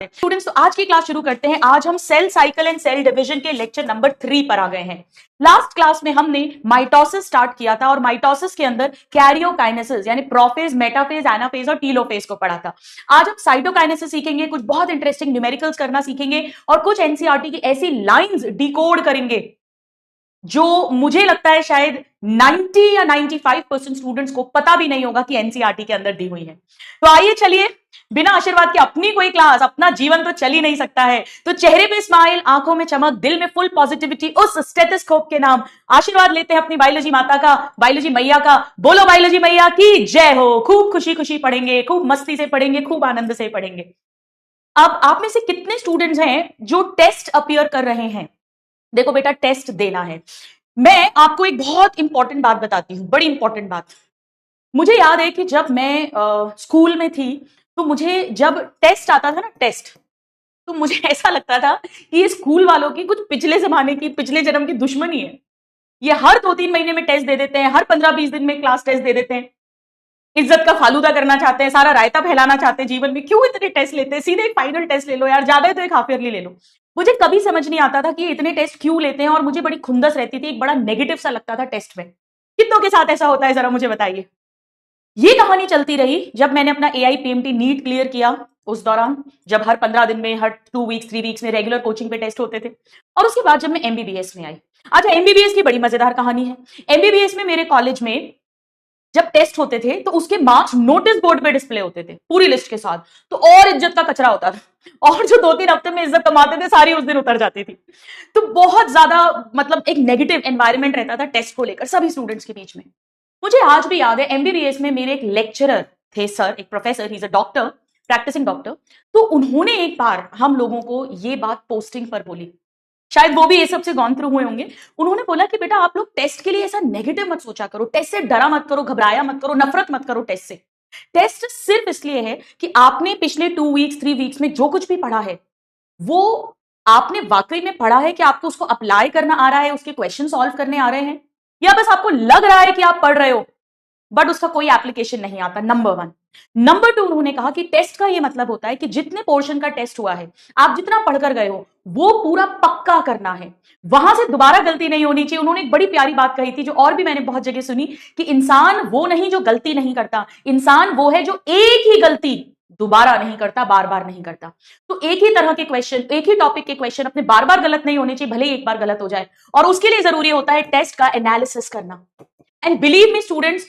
Students, तो आज की क्लास शुरू करते हैं। आज हम cell cycle and cell division के लेक्चर नंबर 3 पर आ गए हैं। लास्ट क्लास में हमने माइटोसिस स्टार्ट किया था और माइटोसिस के अंदर कैरियोकाइनेसिस यानी प्रोफेज, मेटाफेज, एनाफेज और टीलोफेज को पढ़ा था। आज हम साइटोकाइनेसिस सीखेंगे, कुछ बहुत इंटरेस्टिंग न्यूमेरिकल्स करना सीखेंगे और कुछ एनसीईआरटी की ऐसी लाइंस डिकोड करेंगे जो मुझे लगता है शायद 90 या 95% स्टूडेंट्स को पता भी नहीं होगा कि एनसीईआरटी के अंदर दी हुई है। तो आइए चलिए, बिना आशीर्वाद के अपनी कोई क्लास, अपना जीवन तो चल ही नहीं सकता है। तो चेहरे पे स्माइल, आंखों में चमक, दिल में फुल पॉजिटिविटी, उस स्टेथोस्कोप के नाम आशीर्वाद लेते हैं अपनी बायोलॉजी माता का, बायोलॉजी मैया का। बोलो बायोलॉजी मैया की जय हो। खूब खुशी खुशी पढ़ेंगे, खूब मस्ती से पढ़ेंगे, खूब आनंद से पढ़ेंगे। अब आप में से कितने स्टूडेंट्स हैं जो टेस्ट अपीयर कर रहे हैं? देखो बेटा, टेस्ट देना है। मैं आपको एक बहुत इंपॉर्टेंट बात बताती हूं, बड़ी इंपॉर्टेंट बात। मुझे याद है कि जब मैं स्कूल में थी तो मुझे जब टेस्ट आता था ना, टेस्ट, तो मुझे ऐसा लगता था कि ये स्कूल वालों की कुछ पिछले जमाने की, पिछले जन्म की दुश्मनी है। ये हर 2-3 महीने में टेस्ट दे देते हैं, हर 15-20 दिन में क्लास टेस्ट दे देते हैं, इज्जत का फालूदा करना चाहते हैं, सारा रायता फैलाना चाहते हैं जीवन में। क्यों इतने टेस्ट लेते हैं? सीधे एक फाइनल टेस्ट ले लो यार, ज्यादा है तो एक हाफ ईयरली ले लो। मुझे कभी समझ नहीं आता था कि इतने टेस्ट क्यों लेते हैं और मुझे बड़ी खुंदस रहती थी, एक बड़ा नेगेटिव सा लगता था टेस्ट में। कितनों के साथ ऐसा होता है, जरा मुझे बताइए। ये कहानी चलती रही जब मैंने अपना एआई पीएमटी नीट क्लियर किया। उस दौरान जब हर 15 दिन में, हर 2 वीक्स 3 वीक्स में रेगुलर कोचिंग पे टेस्ट होते थे, और उसके बाद जब मैं एमबीबीएस में आई। अच्छा, एमबीबीएस की बड़ी मजेदार कहानी है। एमबीबीएस में मेरे कॉलेज में जब टेस्ट होते थे तो उसके मार्क्स नोटिस बोर्ड पे डिस्प्ले होते थे पूरी लिस्ट के साथ, तो और इज्जत का कचरा होता था और जो 2-3 हफ्ते में इज्जत कमाते थे सारी उस दिन उतर जाती थी। तो बहुत ज्यादा मतलब एक नेगेटिव एनवायरनमेंट रहता था टेस्ट को लेकर सभी स्टूडेंट्स के बीच में। मुझे आज भी याद है, एमबीबीएस में मेरे एक लेक्चरर थे, सर, एक professor, he is a doctor, practising doctor. तो उन्होंने एक बार हम लोगों को ये बात पोस्टिंग पर बोली, शायद वो भी ये सबसे गॉन थ्रू हुए होंगे। उन्होंने बोला कि बेटा आप लोग टेस्ट के लिए ऐसा नेगेटिव मत सोचा करो, टेस्ट से डरा मत करो, घबराया मत करो, नफरत मत करो टेस्ट से। टेस्ट सिर्फ इसलिए है कि आपने पिछले 2 वीक्स 3 वीक्स में जो कुछ भी पढ़ा है वो आपने वाकई में पढ़ा है कि आपको उसको अप्लाई करना आ रहा है, उसके क्वेश्चन सॉल्व करने आ रहे हैं, या बस आपको लग रहा है कि आप पढ़ रहे हो बट उसका कोई एप्लीकेशन नहीं आता। नंबर 1। नंबर 2, उन्होंने कहा कि टेस्ट का ये मतलब होता है कि जितने पोर्शन का टेस्ट हुआ है, आप जितना पढ़कर गए हो वो पूरा पक्का करना है, वहां से दोबारा गलती नहीं होनी चाहिए। उन्होंने एक बड़ी प्यारी बात कही थी जो और भी मैंने बहुत जगह सुनी, कि इंसान वो नहीं जो गलती नहीं करता, इंसान वो है जो एक ही गलती दोबारा नहीं करता, बार बार नहीं करता। तो एक ही तरह के क्वेश्चन, एक ही टॉपिक के क्वेश्चन अपने बार बार गलत नहीं होने चाहिए, भले ही एक बार गलत हो जाए, और उसके लिए जरूरी होता है टेस्ट का एनालिसिस करना। एंड बिलीव मी स्टूडेंट्स,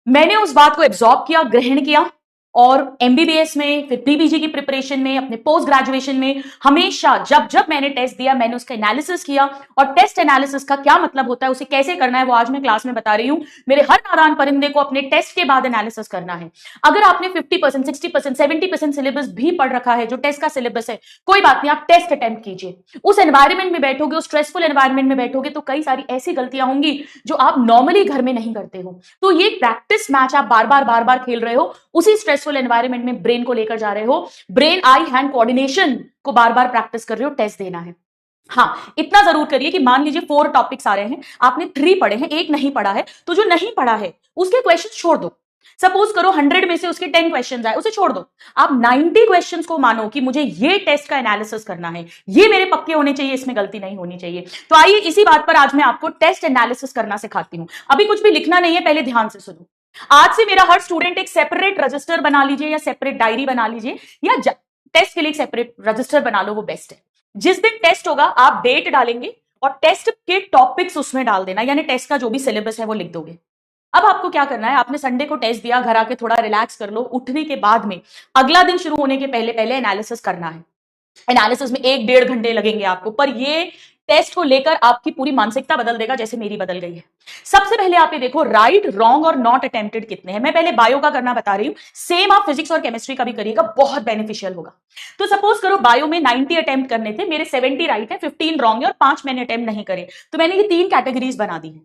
मैंने उस बात को एब्जॉर्ब किया, ग्रहण किया, और एमबीबीएस में, फिर पीपीजी की प्रिपरेशन में, अपने पोस्ट ग्रेजुएशन में हमेशा जब जब मैंने टेस्ट दिया मैंने उसका एनालिसिस किया। और टेस्ट एनालिसिस का क्या मतलब होता है, उसे कैसे करना है, वो आज मैं क्लास में बता रही हूं। मेरे हर नादान परिंदे को अपने टेस्ट के बाद एनालिसिस करना है। अगर आपने 50%, 60%, 70% सिलेबस भी पढ़ रखा है, जो टेस्ट का सिलेबस है, कोई बात नहीं, आप टेस्ट अटेम्प्ट कीजिए। उस एनवायरमेंट में बैठोगे, उस स्ट्रेसफुल एनवायरमेंट में बैठोगे तो कई सारी ऐसी गलतियां होंगी जो आप नॉर्मली घर में नहीं करते हो। तो ये प्रैक्टिस मैच आप बार बार खेल रहे हो, उसी स्ट्रेसफुल एनवायरनमेंट में ब्रेन को लेकर जा रहे हो, ब्रेन आई हैंड कोऑर्डिनेशन को बार बार प्रैक्टिस कर रहे हो, टेस्ट देना है। हाँ, इतना जरूर करिए कि मान लीजिए 4 टॉपिक्स आ रहे हैं, आपने 3 पढ़े हैं, एक नहीं पढ़ा है, तो जो नहीं पढ़ा है उसके क्वेश्चन छोड़ दो। सपोज करो 100 में से उसके 10 क्वेश्चन आए, उसे छोड़ दो। आप 90 क्वेश्चन को मानो कि मुझे ये टेस्ट का एनालिसिस करना है, ये मेरे पक्के होने चाहिए, इसमें गलती नहीं होनी चाहिए। तो आइए इसी बात पर आज मैं आपको टेस्ट एनालिसिस करना सिखाती हूं। अभी कुछ भी लिखना नहीं है, पहले ध्यान से सुनो। आज से मेरा हर स्टूडेंट एक सेपरेट रजिस्टर बना लीजिए या सेपरेट डायरी बना लीजिए, या टेस्ट के लिए एक सेपरेट रजिस्टर बना लो, वो बेस्ट है। जिस दिन टेस्ट होगा आप डेट डालेंगे और टेस्ट के टॉपिक्स उसमें डाल देना, यानी टेस्ट का जो भी सिलेबस है वो लिख दोगे। अब आपको क्या करना है, आपने संडे को टेस्ट दिया, घर आके थोड़ा रिलैक्स कर लो, उठने के बाद में अगला दिन शुरू होने के पहले पहले एनालिसिस करना है। एनालिसिस में 1-1.5 घंटे लगेंगे आपको, पर ये टेस्ट को लेकर आपकी पूरी मानसिकता बदल देगा, जैसे मेरी बदल गई है। सबसे पहले आप ये देखो, राइट, रॉन्ग और नॉट अटेम्प्टेड कितने हैं। मैं पहले बायो का करना बता रही हूं, सेम आप फिजिक्स और केमिस्ट्री का भी करिएगा, बहुत बेनिफिशियल होगा। तो सपोज करो बायो में 90 अटेम्प्ट करने थे, मेरे 70 राइट है, 15 रॉन्ग है और 5 मैंने अटेम्प्ट नहीं करे, तो मैंने ये 3 कैटेगरीज बना दी है।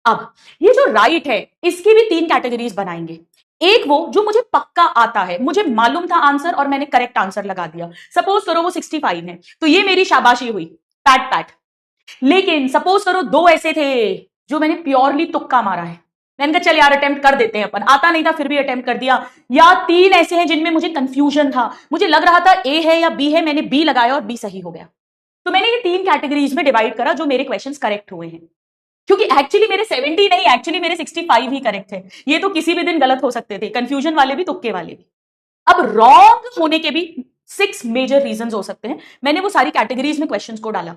अब ये जो राइट है इसकी भी 3 कैटेगरीज बनाएंगे। एक वो जो मुझे पक्का आता है, मुझे मालूम था आंसर और मैंने करेक्ट आंसर लगा दिया। सपोज करो वो 65 है, तो ये मेरी शाबाशी हुई, पैट पैट। लेकिन सपोज करो 2 ऐसे थे जो मैंने प्योरली तुक्का मारा है, मैंने कहा चल यार अटेम्प्ट कर देते हैं अपन, आता नहीं था फिर भी अटेम्प्ट कर दिया। या 3 ऐसे हैं जिनमें मुझे कंफ्यूजन था, मुझे लग रहा था ए है या बी है, मैंने बी लगाया और बी सही हो गया। तो मैंने ये 3 कैटेगरीज में डिवाइड करा जो मेरे क्वेश्चंस करेक्ट हुए हैं, क्योंकि एक्चुअली मेरे 70 नहीं, एक्चुअली मेरे 65 ही करेक्ट है। ये तो किसी भी दिन गलत हो सकते थे, कंफ्यूजन वाले भी तुक्के वाले भी। अब रॉन्ग होने के भी 6 मेजर रीजंस हो सकते हैं। मैंने वो सारी कैटेगरीज में क्वेश्चंस को डाला।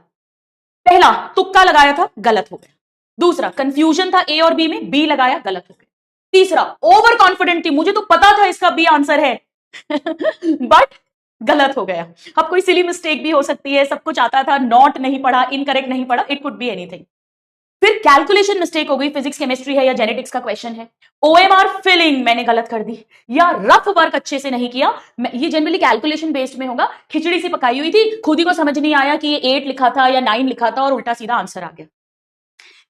पहला, तुक्का लगाया था, गलत हो गया। दूसरा, कंफ्यूजन था ए और बी में, बी लगाया, गलत हो गया। तीसरा, ओवर कॉन्फिडेंट थी, मुझे तो पता था इसका बी आंसर है बट गलत हो गया। अब कोई सिली मिस्टेक भी हो सकती है, सब कुछ आता था, नॉट नहीं पढ़ा, इनकरेक्ट नहीं पढ़ा, इट कुड बी एनीथिंग। फिर कैलकुलेशन मिस्टेक हो गई, फिजिक्स केमिस्ट्री है या जेनेटिक्स का क्वेश्चन है। ओएमआर फिलिंग मैंने गलत कर दी, या रफ वर्क अच्छे से नहीं किया। ये जनरली कैलकुलेशन बेस्ड में होगा, खिचड़ी सी पकाई हुई थी, खुद ही को समझ नहीं आया कि ये 8 लिखा था या 9 लिखा था और उल्टा सीधा आंसर आ गया।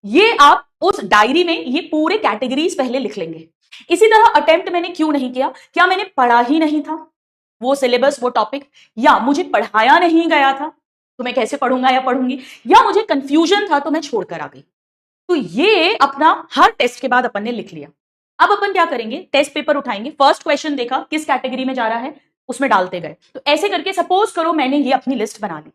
ये आप उस डायरी में ये पूरे कैटेगरीज पहले लिख लेंगे। इसी तरह अटेम्प्ट मैंने क्यों नहीं किया? क्या मैंने पढ़ा ही नहीं था वो सिलेबस, वो टॉपिक, या मुझे पढ़ाया नहीं गया था तो मैं कैसे पढ़ूंगा या पढ़ूंगी, या मुझे कंफ्यूजन था तो मैं छोड़कर आ गई। तो ये अपना हर टेस्ट के बाद अपन ने लिख लिया। अब अपन क्या करेंगे, टेस्ट पेपर उठाएंगे, फर्स्ट क्वेश्चन देखा किस कैटेगरी में जा रहा है, उसमें डालते गए। तो ऐसे करके सपोज करो मैंने ये अपनी लिस्ट बना ली।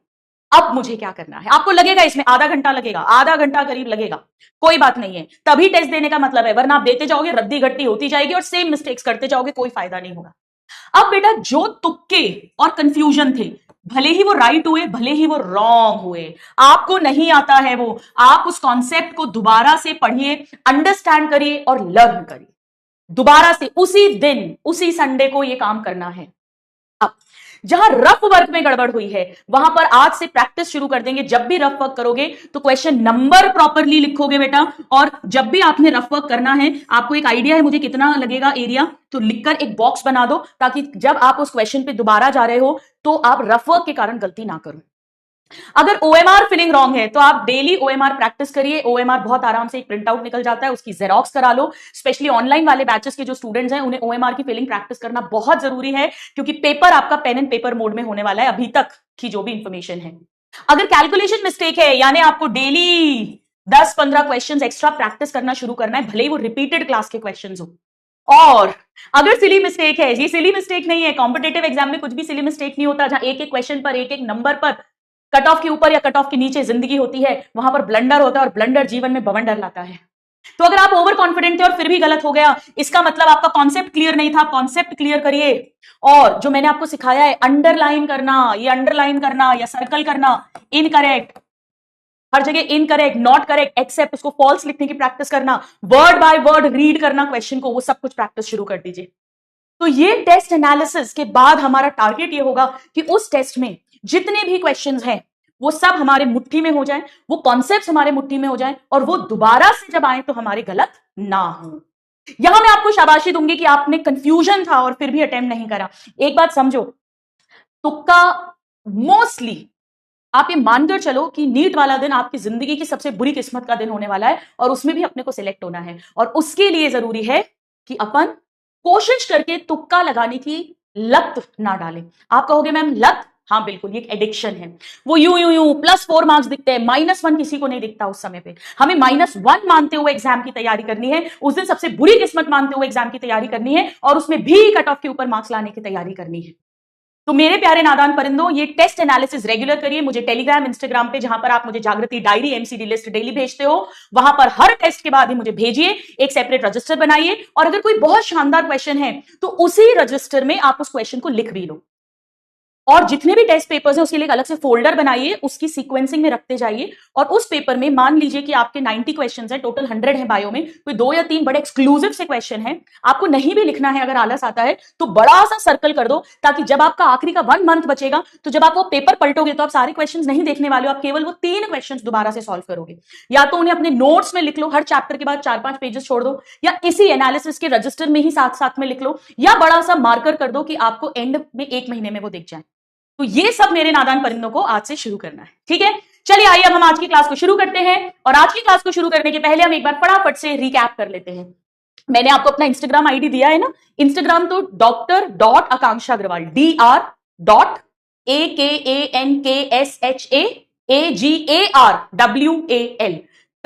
अब मुझे क्या करना है? आपको लगेगा इसमें आधा घंटा लगेगा, आधा घंटा करीब लगेगा, कोई बात नहीं है, तभी टेस्ट देने का मतलब है, वरना आप देते जाओगे, रद्दी गट्टी होती जाएगी और सेम मिस्टेक्स करते जाओगे, कोई फायदा नहीं होगा। अब बेटा जो तुक्के और कंफ्यूजन थे, भले ही वो राइट हुए, भले ही वो रॉन्ग हुए, आपको नहीं आता है वो, आप उस कॉन्सेप्ट को दोबारा से पढ़िए, अंडरस्टैंड करिए और लर्न करिए। दोबारा से उसी दिन, उसी संडे को ये काम करना है। अब जहां रफ वर्क में गड़बड़ हुई है वहां पर आज से प्रैक्टिस शुरू कर देंगे। जब भी रफ वर्क करोगे तो क्वेश्चन नंबर प्रॉपरली लिखोगे बेटा, और जब भी आपने रफ वर्क करना है, आपको एक आइडिया है मुझे कितना लगेगा एरिया, तो लिखकर एक बॉक्स बना दो, ताकि जब आप उस क्वेश्चन पे दोबारा जा रहे हो तो आप रफ वर्क के कारण गलती ना करो। अगर ओएमआर फिलिंग रॉन्ग है तो आप डेली ओएमआर प्रैक्टिस करिए। ओएमआर बहुत आराम से एक प्रिंट आउट निकल जाता है, उसकी जेरोक्स करा लो। स्पेशली ऑनलाइन वाले बैचेस के जो स्टूडेंट्स हैं उन्हें ओएमआर की फिलिंग प्रैक्टिस करना बहुत जरूरी है, क्योंकि पेपर आपका पेन एंड पेपर मोड में होने वाला है अभी तक की जो भी इंफॉर्मेशन है। अगर कैलकुलेशन मिस्टेक है, यानी आपको डेली 10-15 क्वेश्चंस एक्स्ट्रा प्रैक्टिस करना शुरू करना है, भले ही वो रिपीटेड क्लास के क्वेश्चंस हो। और अगर सिली मिस्टेक है, ये सिली मिस्टेक नहीं है, कॉम्पिटेटिव एग्जाम में कुछ भी सिली मिस्टेक नहीं होता, जहां एक एक क्वेश्चन पर, एक एक नंबर पर, कट ऑफ के ऊपर या कट ऑफ के नीचे जिंदगी होती है, वहां पर ब्लंडर होता है और ब्लंडर जीवन में बवंडर लाता है। तो अगर आप ओवर कॉन्फिडेंट थे और फिर भी गलत हो गया, इसका मतलब आपका कॉन्सेप्ट क्लियर नहीं था। कॉन्सेप्ट क्लियर करिए, और जो मैंने आपको सिखाया है अंडरलाइन करना, ये अंडरलाइन करना या सर्कल करना, इनकरेक्ट, हर जगह इनकरेक्ट, नॉट करेक्ट, एक्सेप्ट, उसको फॉल्स लिखने की प्रैक्टिस करना, वर्ड बाय वर्ड रीड करना क्वेश्चन को, वो सब कुछ प्रैक्टिस शुरू कर दीजिए। तो ये टेस्ट एनालिसिस के बाद हमारा टारगेट ये होगा कि उस टेस्ट में जितने भी क्वेश्चंस हैं वो सब हमारे मुट्ठी में हो जाएं, वो कॉन्सेप्ट्स हमारे मुट्ठी में हो जाएं, और वो दोबारा से जब आए तो हमारे गलत ना हो। यहां मैं आपको शाबाशी दूंगी कि आपने कंफ्यूजन था और फिर भी अटेम्प्ट नहीं करा। एक बात समझो, तुक्का मोस्टली आप ये मानकर चलो कि नीट वाला दिन आपकी जिंदगी की सबसे बुरी किस्मत का दिन होने वाला है, और उसमें भी अपने को सिलेक्ट होना है, और उसके लिए जरूरी है कि अपन कोशिश करके तुक्का लगाने की लत ना डालें। आप कहोगे मैम लत, हाँ बिल्कुल, ये एक एडिक्शन है। वो यूं +4 मार्क्स दिखते हैं, -1 किसी को नहीं दिखता उस समय पे। हमें -1 मानते हुए एग्जाम की तैयारी करनी है, उस दिन सबसे बुरी किस्मत मानते हुए एग्जाम की तैयारी करनी है, और उसमें भी कट ऑफ के ऊपर मार्क्स लाने की तैयारी करनी है। तो मेरे प्यारे नादान परिंदों, ये टेस्ट एनालिसिस रेगुलर करिए। मुझे टेलीग्राम, इंस्टाग्राम पे, जहां पर आप मुझे जागृति डायरी, एमसीडी लिस्ट डेली भेजते हो, वहां पर हर टेस्ट के बाद ही मुझे भेजिए, एक सेपरेट रजिस्टर बनाइए, और अगर कोई बहुत शानदार क्वेश्चन है तो उसी रजिस्टर में आप उस क्वेश्चन को लिख भी लो, और जितने भी टेस्ट पेपर्स हैं उसके लिए एक अलग से फोल्डर बनाइए, उसकी सीक्वेंसिंग में रखते जाइए। और उस पेपर में मान लीजिए कि आपके 90 क्वेश्चंस हैं, टोटल 100 है बायो में, कोई 2 या 3 बड़े एक्सक्लूसिव से क्वेश्चन है, आपको नहीं भी लिखना है, अगर आलस आता है तो बड़ा सा सर्कल कर दो, ताकि जब आपका आखिरी का 1 मंथ बचेगा तो जब आप वो पेपर पलटोगे तो आप सारे क्वेश्चन नहीं देखने वाले हो, आप केवल वो 3 क्वेश्चन दोबारा से सॉल्व करोगे। या तो उन्हें अपने नोट्स में लिख लो, हर चैप्टर के बाद 4-5 पेजेस छोड़ दो, या इसी एनालिसिस के रजिस्टर में ही साथ साथ में लिख लो, या बड़ा सा मार्कर कर दो कि आपको एंड में 1 महीने में वो दिख जाए। तो ये सब मेरे नादान परिंदों को आज से शुरू करना है, ठीक है। चलिए आइए अब हम आज की क्लास को शुरू करते हैं, और आज की क्लास को शुरू करने के पहले हम एक बार फटाफट से रिकैप कर लेते हैं। मैंने आपको अपना इंस्टाग्राम आईडी दिया है ना, इंस्टाग्राम तो Dr.Akanksha Agrawal, Dr.AKANKSHAAGARWAL,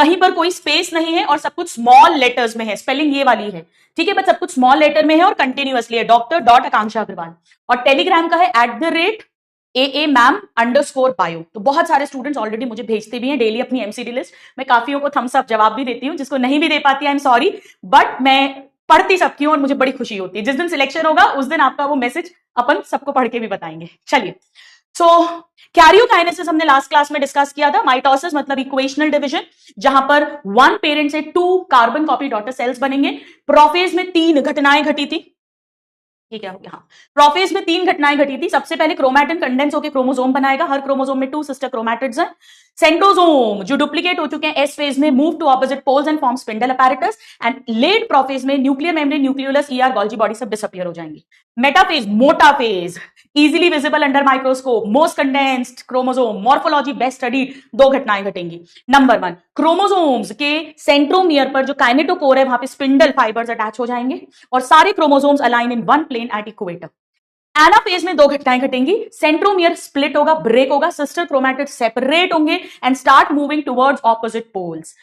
कहीं पर कोई स्पेस नहीं है और सब कुछ स्मॉल लेटर्स में है, स्पेलिंग ये वाली है, ठीक है, बट सब कुछ स्मॉल लेटर में है और कंटिन्यूअसली है, डॉक्टर डॉट आकांक्षा अग्रवाल। और टेलीग्राम का है @AAMAM_bio। तो बहुत सारे स्टूडेंट्स ऑलरेडी मुझे भेजते भी हैं डेली अपनी एमसीडी लिस्ट। मैं काफियों को थम्स अप जवाब भी देती हूँ, जिसको नहीं भी दे पाती आई एम सॉरी, बट मैं पढ़ती सबकी हूँ और मुझे बड़ी खुशी होती है। जिस दिन सिलेक्शन होगा उस दिन आपका वो मैसेज अपन सबको पढ़ के भी बताएंगे। चलिए, सो कैरियोकाइनेसिस हमने लास्ट क्लास में डिस्कस किया था। माइटोसिस मतलब इक्वेशनल डिवीजन, जहां पर वन पेरेंट से 2 कार्बन कॉपी डॉटर सेल्स बनेंगे। प्रोफेज में 3 घटनाएं घटी थी, ठीक है, हाँ, प्रोफेज में 3 घटनाएं घटी थी। सबसे पहले क्रोमैटिन कंडेंस होकर क्रोमोसोम बनाएगा, हर क्रोमोसोम में 2 सिस्टर क्रोमैटिड्स हैं। सेंट्रोसोम जो डुप्लीकेट हो चुके हैं एस फेज में move to opposite poles and form spindle apparatus, and late prophase में nuclear membrane, nucleolus, ER, Golgi body सब डिसअपियर हो जाएंगे। मेटाफेज मोटा phase, easily visible under microscope, most condensed chromosome, morphology best study, 2 घटनाएं घटेंगी। Number 1, chromosomes के centromere पर जो काइनेटोकोर है वहां पे स्पिंडल फाइबर्स अटैच हो जाएंगे और सारे chromosomes align in one plane at equator. Anaphase में 2 घटनाएं घटेंगी, सेंट्रोमियर स्प्लिट होगा, ब्रेक होगा, सिस्टर क्रोमैटिड सेपरेट होंगे and start moving towards opposite poles.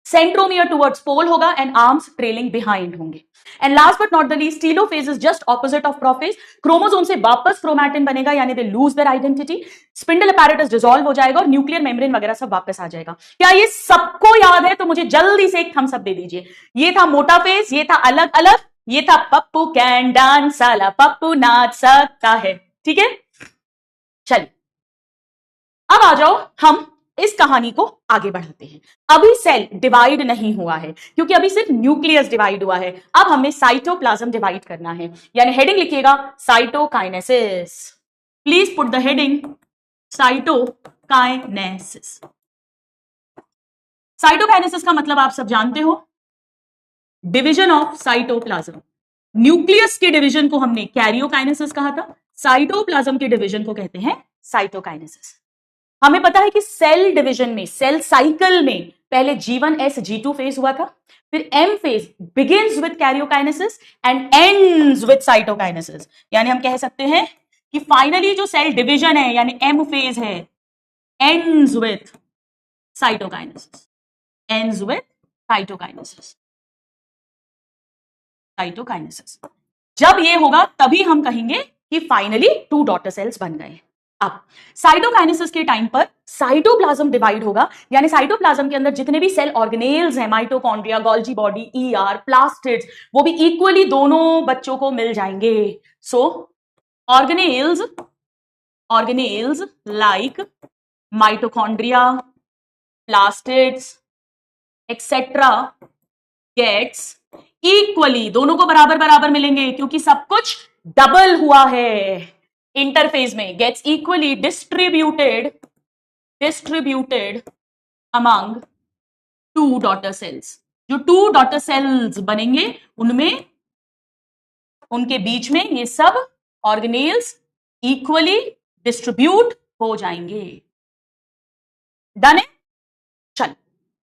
Centromere towards pole होगा एंड आर्म्स ट्रेलिंग बिहाइंड होंगे। And last but not the least, telophase is just opposite of prophase. Chromosome से वापस chromatin बनेगा, यानी they lose their identity, spindle apparatus dissolve हो जाएगा और nuclear membrane वगैरह सब वापस आ जाएगा। क्या ये सबको याद है? तो मुझे जल्दी से एक थम्स अप दे दीजिए। ये था मोटा फेज, ये था अलग अलग, ये था पप्पू कैन डांस, साला पप्पू नाच सकता है, ठीक है। चलिए, अब आ जाओ, हम इस कहानी को आगे बढ़ाते हैं। अभी सेल डिवाइड नहीं हुआ है, क्योंकि अभी सिर्फ न्यूक्लियस डिवाइड हुआ है। अब हमें साइटोप्लाज्म डिवाइड करना है, यानी हेडिंग लिखिएगा cytokinesis. Please put the heading cytokinesis. Cytokinesis का मतलब आप सब जानते हो, डिवीजन ऑफ साइटोप्लाज्म। न्यूक्लियस के डिवीजन को हमने कैरियोकाइनेसिस कहा था, साइटोप्लाज्म के डिवीजन को कहते हैं साइटोकाइनेसिस। हमें पता है कि सेल डिवीजन में, सेल साइकिल में पहले G1S G2 फेज हुआ था, फिर M phase begins with karyokinesis and ends with cytokinesis. यानी हम कह सकते हैं कि फाइनली जो सेल डिवीजन है यानी M फेज है, ends with cytokinesis, ends with cytokinesis, cytokinesis. जब ये होगा तभी हम कहेंगे कि फाइनली 2 डॉटर सेल्स बन गए। अब साइटोकाइनेसिस के टाइम पर साइटोप्लाज्म डिवाइड होगा, यानी साइटोप्लाज्म के अंदर जितने भी सेल ऑर्गेनेल्स हैं, mitochondria, Golgi body, ER, plastids, वो भी इक्वली दोनों बच्चों को मिल जाएंगे। So organelles like mitochondria, plastids etcetera gets equally, दोनों को बराबर बराबर मिलेंगे क्योंकि सब कुछ डबल हुआ है। इंटरफेज में gets equally distributed among 2 daughter cells. जो 2 डॉटर सेल्स बनेंगे उनमें, उनके बीच में ये सब ऑर्गेनेल्स इक्वली डिस्ट्रीब्यूट हो जाएंगे। डन है? चल,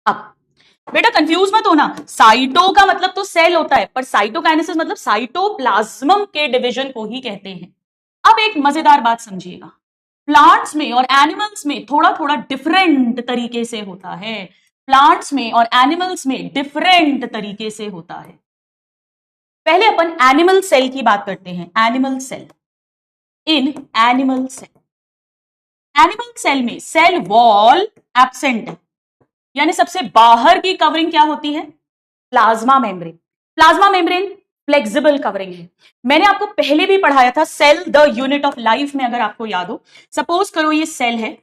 अब बेटा कंफ्यूज मत होना, साइटो का मतलब तो सेल होता है, पर साइटोकाइनेसिस मतलब साइटोप्लाज्म के डिवीजन को ही कहते हैं। अब एक मजेदार बात समझिएगा, प्लांट्स में और एनिमल्स में थोड़ा थोड़ा डिफरेंट तरीके से होता है। प्लांट्स में और एनिमल्स में डिफरेंट तरीके से होता है। पहले अपन एनिमल सेल की बात करते हैं। Animal cell, in animal cell में सेल वॉल एब्सेंट है, यानी सबसे बाहर की कवरिंग क्या होती है? Plasma membrane. Plasma membrane flexible covering है। मैंने आपको पहले भी पढ़ाया था cell the unit of life में, अगर आपको याद हो। सपोज करो ये सेल है,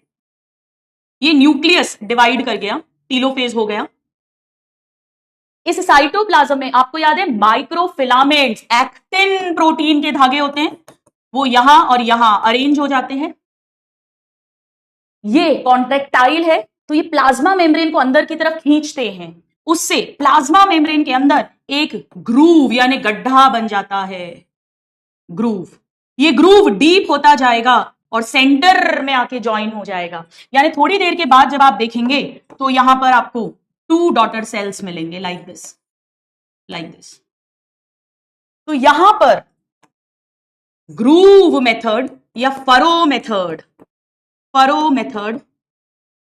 ये न्यूक्लियस डिवाइड कर गया, टेलोफेज हो गया। इस साइटोप्लाज्म में आपको याद है माइक्रोफिलामेंट्स, एक्टिन प्रोटीन के धागे होते हैं, वो यहां और यहां अरेंज हो जाते हैं। ये कॉन्ट्रेक्टाइल है, तो ये प्लाज्मा मेम्ब्रेन को अंदर की तरफ खींचते हैं, उससे प्लाज्मा मेम्ब्रेन के अंदर एक ग्रूव यानी गड्ढा बन जाता है। ग्रूव, ये ग्रूव डीप होता जाएगा और सेंटर में आके ज्वाइन हो जाएगा। यानी थोड़ी देर के बाद जब आप देखेंगे तो यहां पर आपको 2 डॉटर सेल्स मिलेंगे, लाइक दिस। तो यहां पर ग्रूव मेथड या फरो मेथड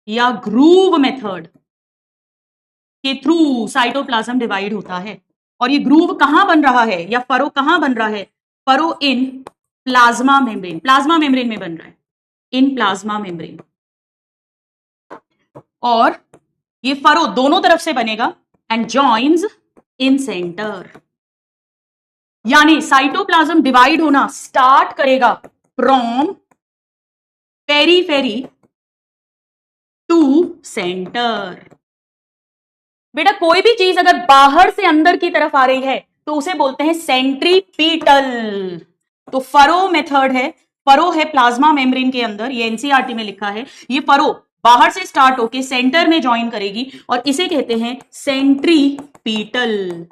या ग्रूव मेथड के थ्रू साइटोप्लाज्म डिवाइड होता है। और ये ग्रूव कहां बन रहा है या फरो कहां बन रहा है? Furrow in plasma membrane, plasma membrane में बन रहा है, इन प्लाज्मा मेम्ब्रेन। और ये फरो दोनों तरफ से बनेगा एंड जॉइंस इन सेंटर। यानी साइटोप्लाज्म डिवाइड होना स्टार्ट करेगा फ्रॉम पेरीफेरी टू सेंटर। बेटा कोई भी चीज अगर बाहर से अंदर की तरफ आ रही है तो उसे बोलते हैं सेंट्रीपीटल। तो फरो मेथड है, फरो है प्लाज्मा मेम्ब्रेन के अंदर, ये एनसीईआरटी में लिखा है। ये फरो बाहर से स्टार्ट होके सेंटर में ज्वाइन करेगी और इसे कहते हैं सेंट्रीपीटल।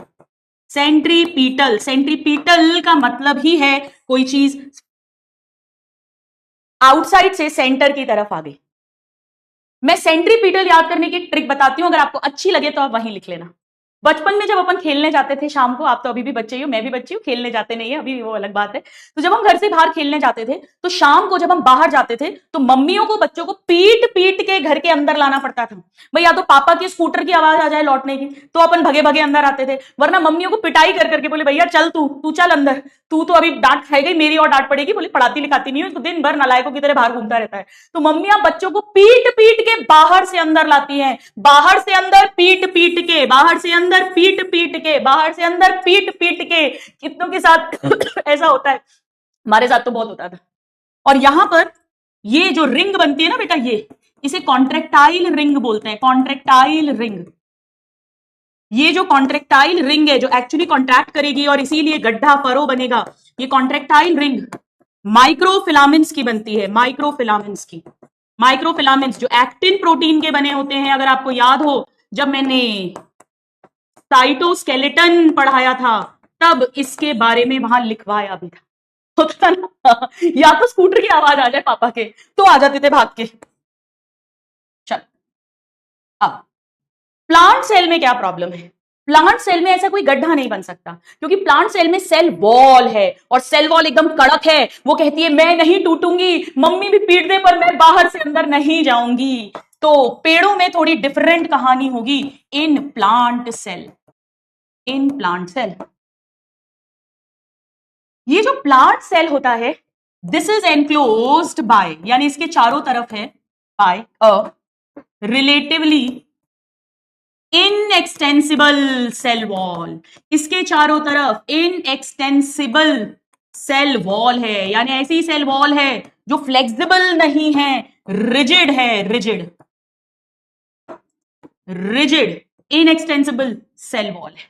सेंट्रीपीटल, सेंट्रीपीटल का मतलब ही है कोई चीज आउटसाइड से सेंटर की तरफ आ गई। मैं सेंट्रीपीटल याद करने की एक ट्रिक बताती हूं, अगर आपको अच्छी लगे तो आप वहीं लिख लेना। बचपन में जब अपन खेलने जाते थे शाम को, आप तो अभी भी बच्चे ही हो, मैं भी बच्ची हूँ, खेलने जाते नहीं है अभी, वो अलग बात है। तो जब हम घर से बाहर खेलने जाते थे तो शाम को जब हम बाहर जाते थे तो मम्मियों को बच्चों को पीट पीट के घर के अंदर लाना पड़ता था। भाई या तो पापा की स्कूटर की आवाज आ जाए लौटने की तो अपन भगे भगे अंदर आते थे, वरना मम्मियों को पिटाई कर करके बोले भैया चल तू चल अंदर, तू तो अभी डांट खाएगी, मेरी और डांट पड़ेगी, बोले पढ़ाती लिखाती नहीं हो तो दिन भर नालायकों की तरह बाहर घूमता रहता है। तो मम्मियां बच्चों को पीट पीट के बाहर से अंदर लाती हैं, बाहर से अंदर पीट पीट के, बाहर से अंदर पीट पीट के, बाहर से अंदर पीट पीट के। कितनों के साथ ऐसा होता है? हमारे साथ तो बहुत होता था। और यहां पर ये जो रिंग बनती है ना बेटा, ये इसे कॉन्ट्रेक्टाइल रिंग बोलते हैं, कॉन्ट्रेक्टाइल रिंग। ये जो कॉन्ट्रेक्टाइल रिंग है जो एक्चुअली कॉन्ट्रैक्ट करेगी और इसीलिए गड्ढा फरो बनेगा, ये कॉन्ट्रेक्टाइल रिंग माइक्रोफिलामेंट्स की बनती है, माइक्रोफिलामेंट्स की। माइक्रोफिलामेंट्स जो एक्टिन प्रोटीन के बने होते हैं। अगर आपको याद हो जब मैंने साइटोस्केलेटन पढ़ाया था तब इसके बारे में वहां लिखवाया भी था, होता ना। या तो स्कूटर की आवाज आ जाए पापा के तो आ जाते थे भाग के। चल अब प्लांट सेल में क्या प्रॉब्लम है? प्लांट सेल में ऐसा कोई गड्ढा नहीं बन सकता क्योंकि प्लांट सेल में सेल वॉल है और सेल वॉल एकदम कड़क है। वो कहती है मैं नहीं टूटूंगी, मम्मी भी पीट दे पर मैं बाहर से अंदर नहीं जाऊंगी। तो पेड़ों में थोड़ी डिफरेंट कहानी होगी in plant cell, in plant cell. ये जो प्लांट सेल होता है दिस इज एनक्लोज्ड बाय, यानी इसके चारों तरफ है by a relatively inextensible cell wall. इसके चारों तरफ इनएक्सटेंसिबल सेल वॉल है, यानी ऐसी सेल वॉल है जो फ्लेक्सिबल नहीं है, रिजिड है, rigid, rigid inextensible cell wall है।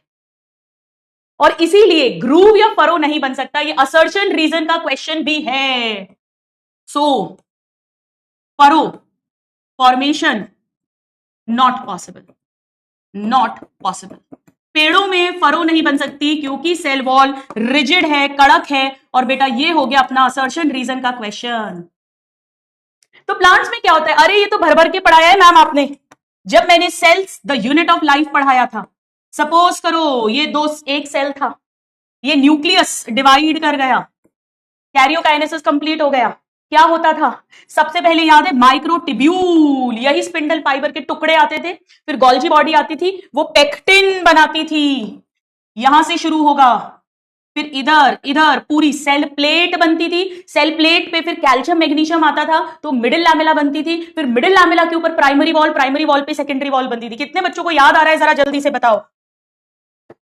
और इसीलिए ग्रूव या फरो नहीं बन सकता। ये असर्शन रीजन का क्वेश्चन भी है। So furrow formation not possible, not possible. पेड़ों में फरो नहीं बन सकती क्योंकि सेल वॉल रिजिड है, कड़क है। और बेटा ये हो गया अपना असर्शन रीजन का क्वेश्चन। तो प्लांट्स में क्या होता है? अरे ये तो भर भर के पढ़ाया है मैम आपने, जब मैंने cells the unit of life पढ़ाया था। सपोज करो ये एक सेल था, ये न्यूक्लियस डिवाइड कर गया, कैरियोकाइनेसिस कंप्लीट हो गया। क्या होता था? सबसे पहले याद है माइक्रोट्यूब्यूल, यही स्पिंडल फाइबर के टुकड़े आते थे, फिर गोल्जी बॉडी आती थी, वो पेक्टिन बनाती थी, यहां से शुरू होगा। फिर इधर इधर पूरी सेल प्लेट बनती थी, सेल प्लेट पे फिर कैल्शियम मैग्नीशियम आता था तो मिडिल लैमेला बनती थी, फिर मिडिल लैमेला के ऊपर प्राइमरी वॉल, प्राइमरी वॉल पे सेकेंडरी वॉल बनती थी। कितने बच्चों को याद आ रहा है जरा जल्दी से बताओ।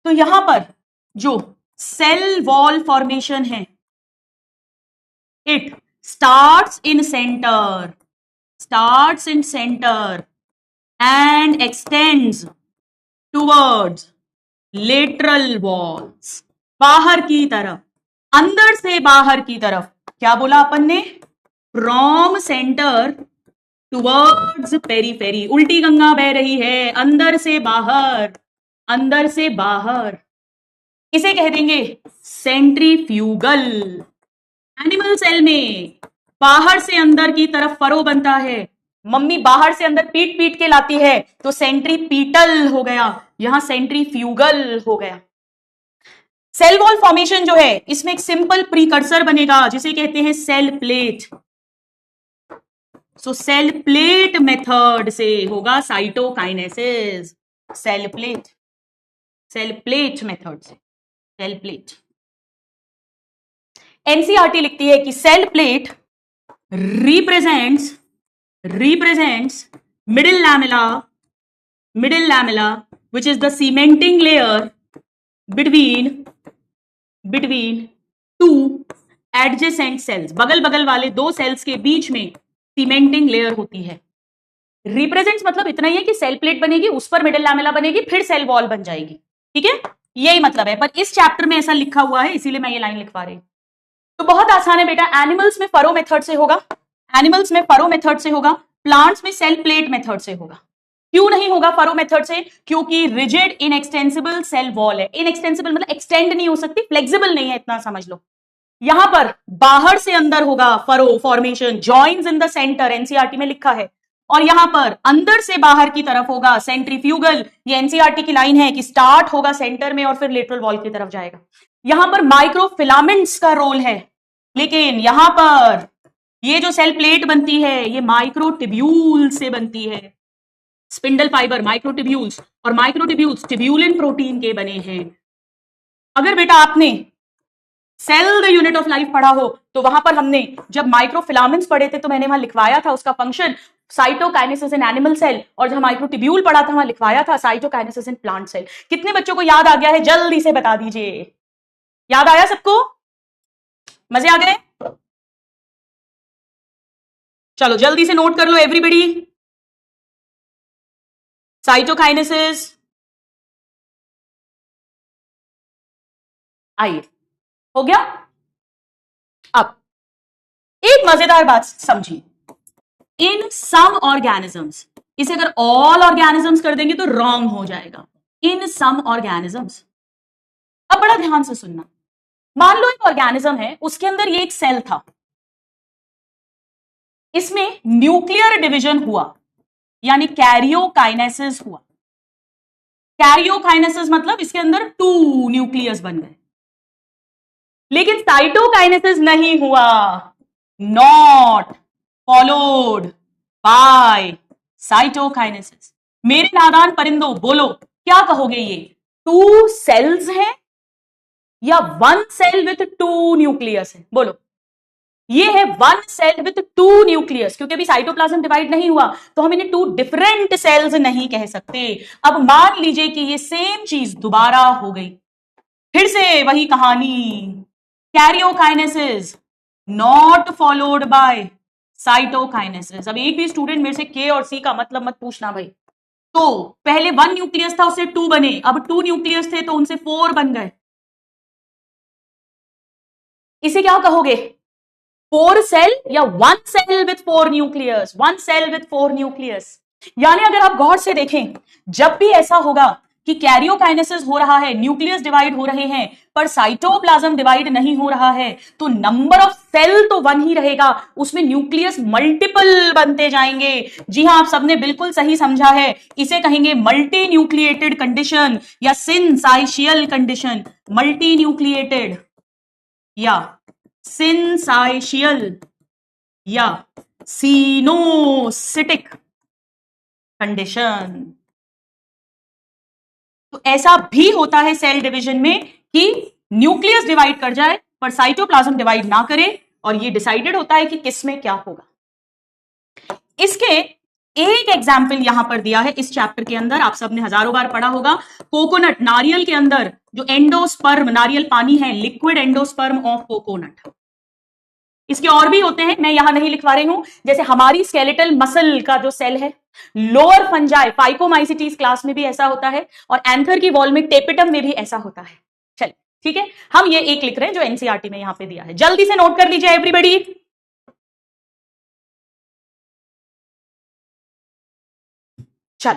तो यहां पर जो सेल वॉल फॉर्मेशन है it starts in center and extends towards lateral walls, बाहर की तरफ, अंदर से बाहर की तरफ। क्या बोला अपन ने? फ्रॉम सेंटर टुवर्ड्स पेरीफेरी, उल्टी गंगा बह रही है, अंदर से बाहर, अंदर से बाहर। इसे कह देंगे सेंट्रीफ्यूगल। एनिमल सेल में बाहर से अंदर की तरफ फरो बनता है, मम्मी बाहर से अंदर पीट पीट के लाती है तो सेंट्रीपीटल हो गया, यहां सेंट्रीफ्यूगल हो गया। सेल वॉल फॉर्मेशन जो है इसमें एक सिंपल प्रीकर्सर बनेगा जिसे कहते हैं cell plate. So cell plate method से होगा cytokinesis. Cell plate, cell plate method से, सेल प्लेट। एनसीईआरटी लिखती है कि cell plate represents middle lamella which is the cementing layer between two adjacent cells, बगल बगल वाले दो सेल्स के बीच में सीमेंटिंग लेयर होती है। रिप्रेजेंट्स मतलब इतना ही है कि सेल प्लेट बनेगी, उस पर मिडिल लैमेला बनेगी, फिर सेल वॉल बन जाएगी, ठीक है, यही मतलब है। पर इस चैप्टर में ऐसा लिखा हुआ है, इसीलिए मैं ये लाइन लिखवा रही हूं। तो बहुत आसान है बेटा, एनिमल्स में फरो मेथड से होगा, एनिमल्स में फरो मेथड से होगा, प्लांट्स में सेल प्लेट मेथड से होगा। क्यों नहीं होगा फरो मेथड से? क्योंकि रिजिड इनएक्सटेंसिबल सेल वॉल है। इनएक्सटेंसिबल मतलब एक्सटेंड नहीं हो सकती, फ्लेक्सिबल नहीं है, इतना समझ लो। यहां पर बाहर से अंदर होगा furrow formation, joints in the centre, NCERT में लिखा है। और यहां पर अंदर से बाहर की तरफ होगा सेंट्रीफ्यूगल, ये एनसीईआरटी की लाइन है कि स्टार्ट होगा सेंटर में और फिर लेटरल वॉल की तरफ जाएगा। यहां पर माइक्रोफिलामेंट्स का रोल है, लेकिन यहां पर ये जो सेल प्लेट बनती है ये माइक्रोट्यूब्यूल से बनती है, स्पिंडल फाइबर माइक्रोट्यूब्यूल्स, और माइक्रोट्यूब्यूल्स ट्यूब्यूलिन प्रोटीन के बने हैं। अगर बेटा आपने cell the unit of life पढ़ा हो तो वहां पर हमने जब माइक्रोफिलामेंट्स पढ़े थे तो मैंने वहां लिखवाया था उसका function cytokinesis in animal cell, और जब माइक्रोट्यूब्यूल पढ़ा था वहां लिखवाया था साइटोकाइनेसिस इन प्लांट सेल। कितने बच्चों को याद आ गया है? जल्दी से बता दीजिए। याद आया सबको? मजे आ गए? चलो जल्दी से नोट कर लो एवरीबॉडी। साइटोकाइनेसिस, आइए, हो गया। अब एक मजेदार बात समझिए, इन सम ऑर्गेनिजम्स, इसे अगर ऑल ऑर्गेनिजम्स कर देंगे तो रॉन्ग हो जाएगा। इन सम ऑर्गेनिजम्स, अब बड़ा ध्यान से सुनना, मान लो एक ऑर्गेनिज्म है, उसके अंदर ये एक सेल था, इसमें न्यूक्लियर डिवीजन हुआ, यानी कैरियोकाइनेसिस हुआ। कैरियोकाइनेसिस मतलब इसके अंदर 2 न्यूक्लियस बन गए, लेकिन साइटोकाइनेसिस नहीं हुआ, नॉट फॉलोड बाय साइटोकाइनेसिस। मेरे नादान परिंदों बोलो क्या कहोगे, ये 2 सेल्स हैं या 1 सेल विथ 2 न्यूक्लियस है? बोलो। ये है 1 सेल विथ 2 न्यूक्लियस, क्योंकि अभी साइटोप्लाज्म डिवाइड नहीं हुआ तो हम इन्हें 2 डिफरेंट सेल्स नहीं कह सकते। अब मान लीजिए कि ये सेम चीज दोबारा हो गई, फिर से वही कहानी, karyokinesis not followed by cytokinesis. अब एक भी स्टूडेंट मेरे से के और सी का मतलब मत पूछना भाई। तो पहले 1 न्यूक्लियस था, उससे 2 बने, अब 2 न्यूक्लियस थे तो उनसे 4 बन गए। इसे क्या कहोगे? 4 सेल या 1 cell with 4 nucleus? 1 cell with 4 nucleus. यानी अगर आप गौर से देखें, जब भी ऐसा होगा कि कैरियोकाइनेसिस हो रहा है, न्यूक्लियस डिवाइड हो रहे हैं, पर साइटोप्लाज्म डिवाइड नहीं हो रहा है, तो नंबर ऑफ सेल तो 1 ही रहेगा, उसमें न्यूक्लियस मल्टीपल बनते जाएंगे। जी हां, आप सबने बिल्कुल सही समझा है, इसे कहेंगे मल्टी न्यूक्लिएटेड कंडीशन या सिनसाइशियल कंडीशन। मल्टी न्यूक्लिएटेड या सिनसाइशियल या सीनोसिटिक कंडीशन। तो ऐसा भी होता है सेल डिवीजन में कि न्यूक्लियस डिवाइड कर जाए पर साइटोप्लाज्म डिवाइड ना करे, और ये डिसाइडेड होता है कि किस में क्या होगा। इसके एक एग्जाम्पल यहां पर दिया है इस चैप्टर के अंदर, आप सबने हजारों बार पढ़ा होगा। कोकोनट, नारियल के अंदर जो एंडोस्पर्म, नारियल पानी है, लिक्विड एंडोस्पर्म ऑफ कोकोनट। इसके और भी होते हैं, मैं यहां नहीं लिखवा रही हूं। जैसे हमारी स्केलेटल मसल का जो सेल है, लोअर फंजाई फाइकोमाइसिटीज क्लास में भी ऐसा होता है, और एंथर की वॉल में टेपिटम में भी ऐसा होता है। चलिए ठीक है, हम ये एक लिख रहे हैं जो एनसीईआरटी में यहां पे दिया है, जल्दी से नोट कर लीजिए एवरीबॉडी। चल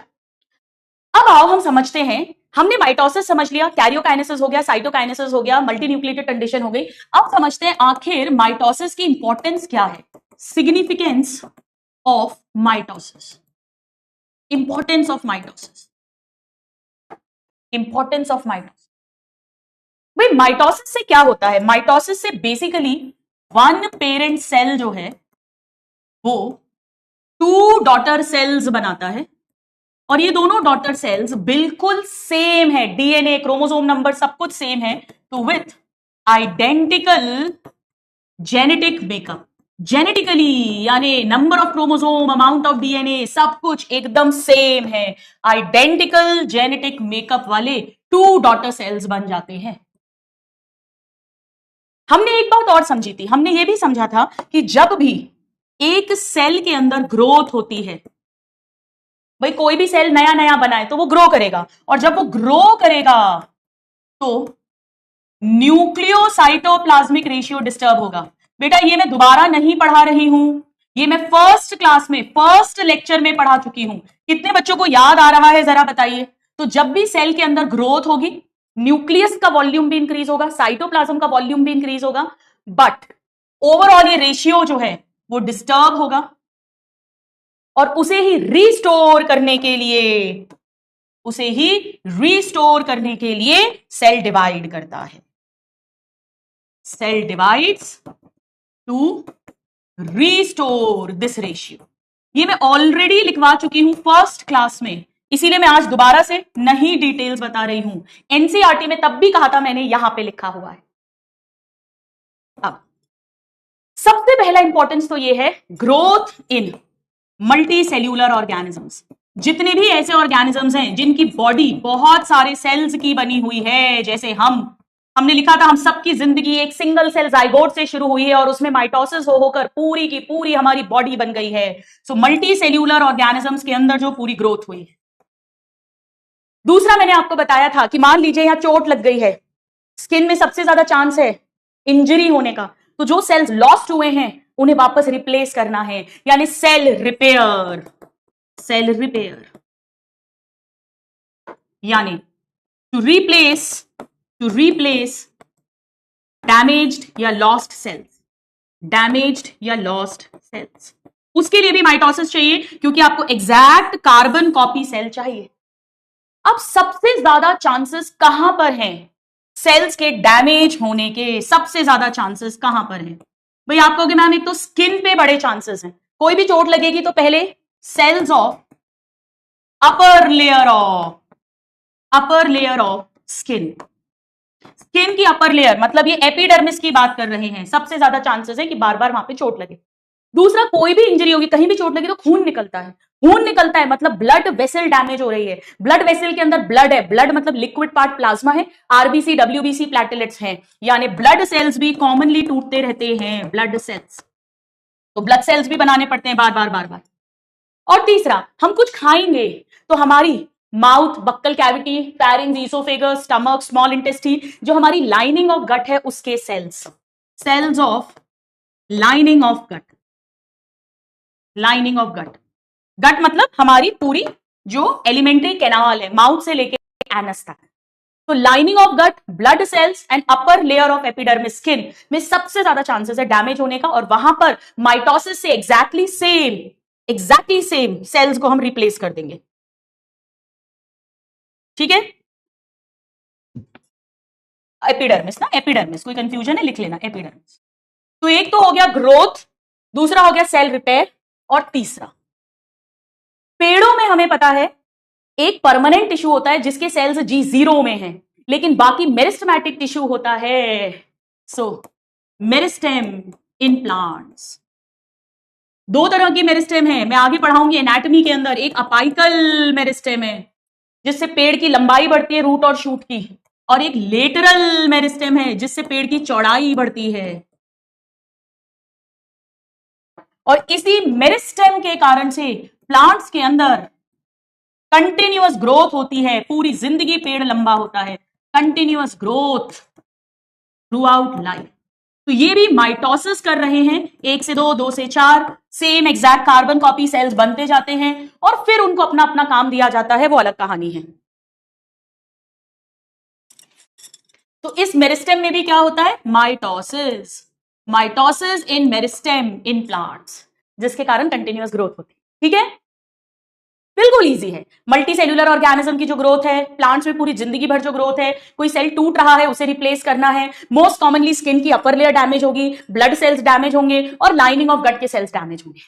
अब आओ हम समझते हैं, हमने माइटोसिस समझ लिया, कैरियोकाइनेसिस हो गया, साइटोकाइनेसिस हो गया, मल्टीन्यूक्लिएटेड कंडीशन हो गई। अब समझते हैं आखिर माइटोसिस की इंपॉर्टेंस क्या है, significance of mitosis, importance of mitosis, importance of mitosis. भाई माइटोसिस से क्या होता है? माइटोसिस से बेसिकली 1 पेरेंट सेल जो है वो 2 डॉटर सेल्स बनाता है, और ये दोनों डॉटर सेल्स बिल्कुल सेम है, डीएनए क्रोमोसोम नंबर सब कुछ सेम है, तो with identical genetic makeup, genetically यानी number of chromosome, amount of DNA सब कुछ एकदम सेम है, आइडेंटिकल जेनेटिक मेकअप वाले 2 डॉटर सेल्स बन जाते हैं। हमने एक बात और समझी थी, हमने ये भी समझा था कि जब भी एक सेल के अंदर ग्रोथ होती है, भाई कोई भी सेल नया नया बना है तो वो ग्रो करेगा, और जब वो ग्रो करेगा तो न्यूक्लियोसाइटोप्लाज्मिक रेशियो डिस्टर्ब होगा। बेटा ये मैं दोबारा नहीं पढ़ा रही हूं, ये मैं फर्स्ट क्लास में फर्स्ट लेक्चर में पढ़ा चुकी हूं। कितने बच्चों को याद आ रहा है जरा बताइए। तो जब भी सेल के अंदर ग्रोथ होगी, न्यूक्लियस का वॉल्यूम भी इंक्रीज होगा, साइटोप्लाज्म का वॉल्यूम भी इंक्रीज होगा, बट ओवरऑल ये रेशियो जो है वो डिस्टर्ब होगा, और उसे ही रिस्टोर करने के लिए सेल डिवाइड करता है। Cell divides to restore this ratio. ये मैं ऑलरेडी लिखवा चुकी हूं फर्स्ट क्लास में, इसीलिए मैं आज दोबारा से नहीं डिटेल्स बता रही हूं। एनसीईआरटी में तब भी कहा था मैंने, यहां पे लिखा हुआ है। अब सबसे पहला इंपॉर्टेंस तो ये है growth in multi cellular organisms. जितने भी ऐसे ऑर्गेनिजम्स हैं जिनकी बॉडी बहुत सारे सेल्स की बनी हुई है, जैसे हमने लिखा था हम सबकी जिंदगी एक सिंगल सेल जाइगोट से शुरू हुई है और उसमें माइटोसिस होकर पूरी की पूरी हमारी बॉडी बन गई है। सो मल्टी सेल्यूलर ऑर्गेनिजम्स के अंदर जो पूरी ग्रोथ हुई है। दूसरा मैंने आपको बताया था कि मान लीजिए यहां चोट लग गई है, स्किन में सबसे ज्यादा चांस है इंजरी होने का, तो जो सेल्स लॉस्ट हुए हैं उन्हें वापस रिप्लेस करना है, यानी सेल रिपेयर। सेल रिपेयर यानी टू रिप्लेस डैमेज्ड या लॉस्ट सेल्स, डैमेज्ड या लॉस्ट सेल्स। उसके लिए भी माइटोसिस चाहिए, क्योंकि आपको एग्जैक्ट कार्बन कॉपी सेल चाहिए। अब सबसे ज्यादा चांसेस कहां पर हैं सेल्स के डैमेज होने के? सबसे ज्यादा चांसेस कहां पर हैं भाई? आप कहोगे मैम एक तो स्किन पे बड़े चांसेस हैं, कोई भी चोट लगेगी तो पहले cells of upper layer of skin की अपर लेयर, मतलब ये एपिडर्मिस की बात कर रहे हैं, सबसे ज्यादा चांसेस है कि बार बार वहां पे चोट लगे। दूसरा, कोई भी इंजरी होगी, कहीं भी चोट लगी तो खून निकलता है, मतलब ब्लड वेसल डैमेज हो रही है। ब्लड वेसल के अंदर ब्लड है, ब्लड मतलब लिक्विड पार्ट प्लाज्मा है, आरबीसी डब्ल्यूबीसी प्लेटलेट्स हैं, यानी ब्लड सेल्स भी कॉमनली टूटते रहते हैं, ब्लड सेल्स, तो ब्लड सेल्स भी बनाने पड़ते हैं बार बार। और तीसरा, हम कुछ खाएंगे तो हमारी mouth, buccal cavity, pharynx, oesophagus, stomach, small intestine, जो हमारी लाइनिंग ऑफ गट है उसके cells of lining of gut gut मतलब हमारी पूरी जो एलिमेंट्री कैनाल है, माउथ से लेके एनस तक। तो lining of gut, blood cells and upper layer of epidermis skin में सबसे ज्यादा चांसेस है डैमेज होने का, और वहां पर माइटोसिस से एग्जैक्टली सेम सेल्स को हम रिप्लेस कर देंगे। ठीक है, एपिडर्मिस कोई कंफ्यूजन है, लिख लेना एपिडर्मिस। तो एक तो हो गया ग्रोथ, दूसरा हो गया सेल रिपेयर, और तीसरा, पेड़ों में हमें पता है एक परमानेंट टिश्यू होता है जिसके सेल्स G0 में हैं, लेकिन बाकी मेरिस्टेमेटिक टिश्यू होता है। सो मेरिस्टेम इन प्लांट्स, 2 तरह की मेरिस्टेम है, मैं आगे पढ़ाऊंगी एनाटॉमी के अंदर। एक अपाइकल मेरिस्टेम है जिससे पेड़ की लंबाई बढ़ती है रूट और शूट की, और एक लेटरल मेरिस्टेम है जिससे पेड़ की चौड़ाई बढ़ती है। और इसी मेरिस्टेम के कारण से प्लांट्स के अंदर कंटिन्यूअस ग्रोथ होती है, पूरी जिंदगी पेड़ लंबा होता है, continuous growth through out life. तो ये भी माइटोसिस कर रहे हैं, 1 से 2, 2 से 4, same exact carbon copy cells बनते जाते हैं, और फिर उनको अपना अपना काम दिया जाता है, वो अलग कहानी है। तो इस मेरिस्टेम में भी क्या होता है? Mitosis in meristem in plants, जिसके कारण कंटिन्यूअस ग्रोथ होती है। ठीक है, बिल्कुल इजी है। मल्टी सेल्यूलर ऑर्गेनिज्म की जो ग्रोथ है, प्लांट्स में पूरी जिंदगी भर जो ग्रोथ है, कोई सेल टूट रहा है उसे रिप्लेस करना है। मोस्ट कॉमनली स्किन की अपर लेयर डैमेज होगी, ब्लड सेल्स डैमेज होंगे, और लाइनिंग ऑफ गट के सेल्स डैमेज होंगे।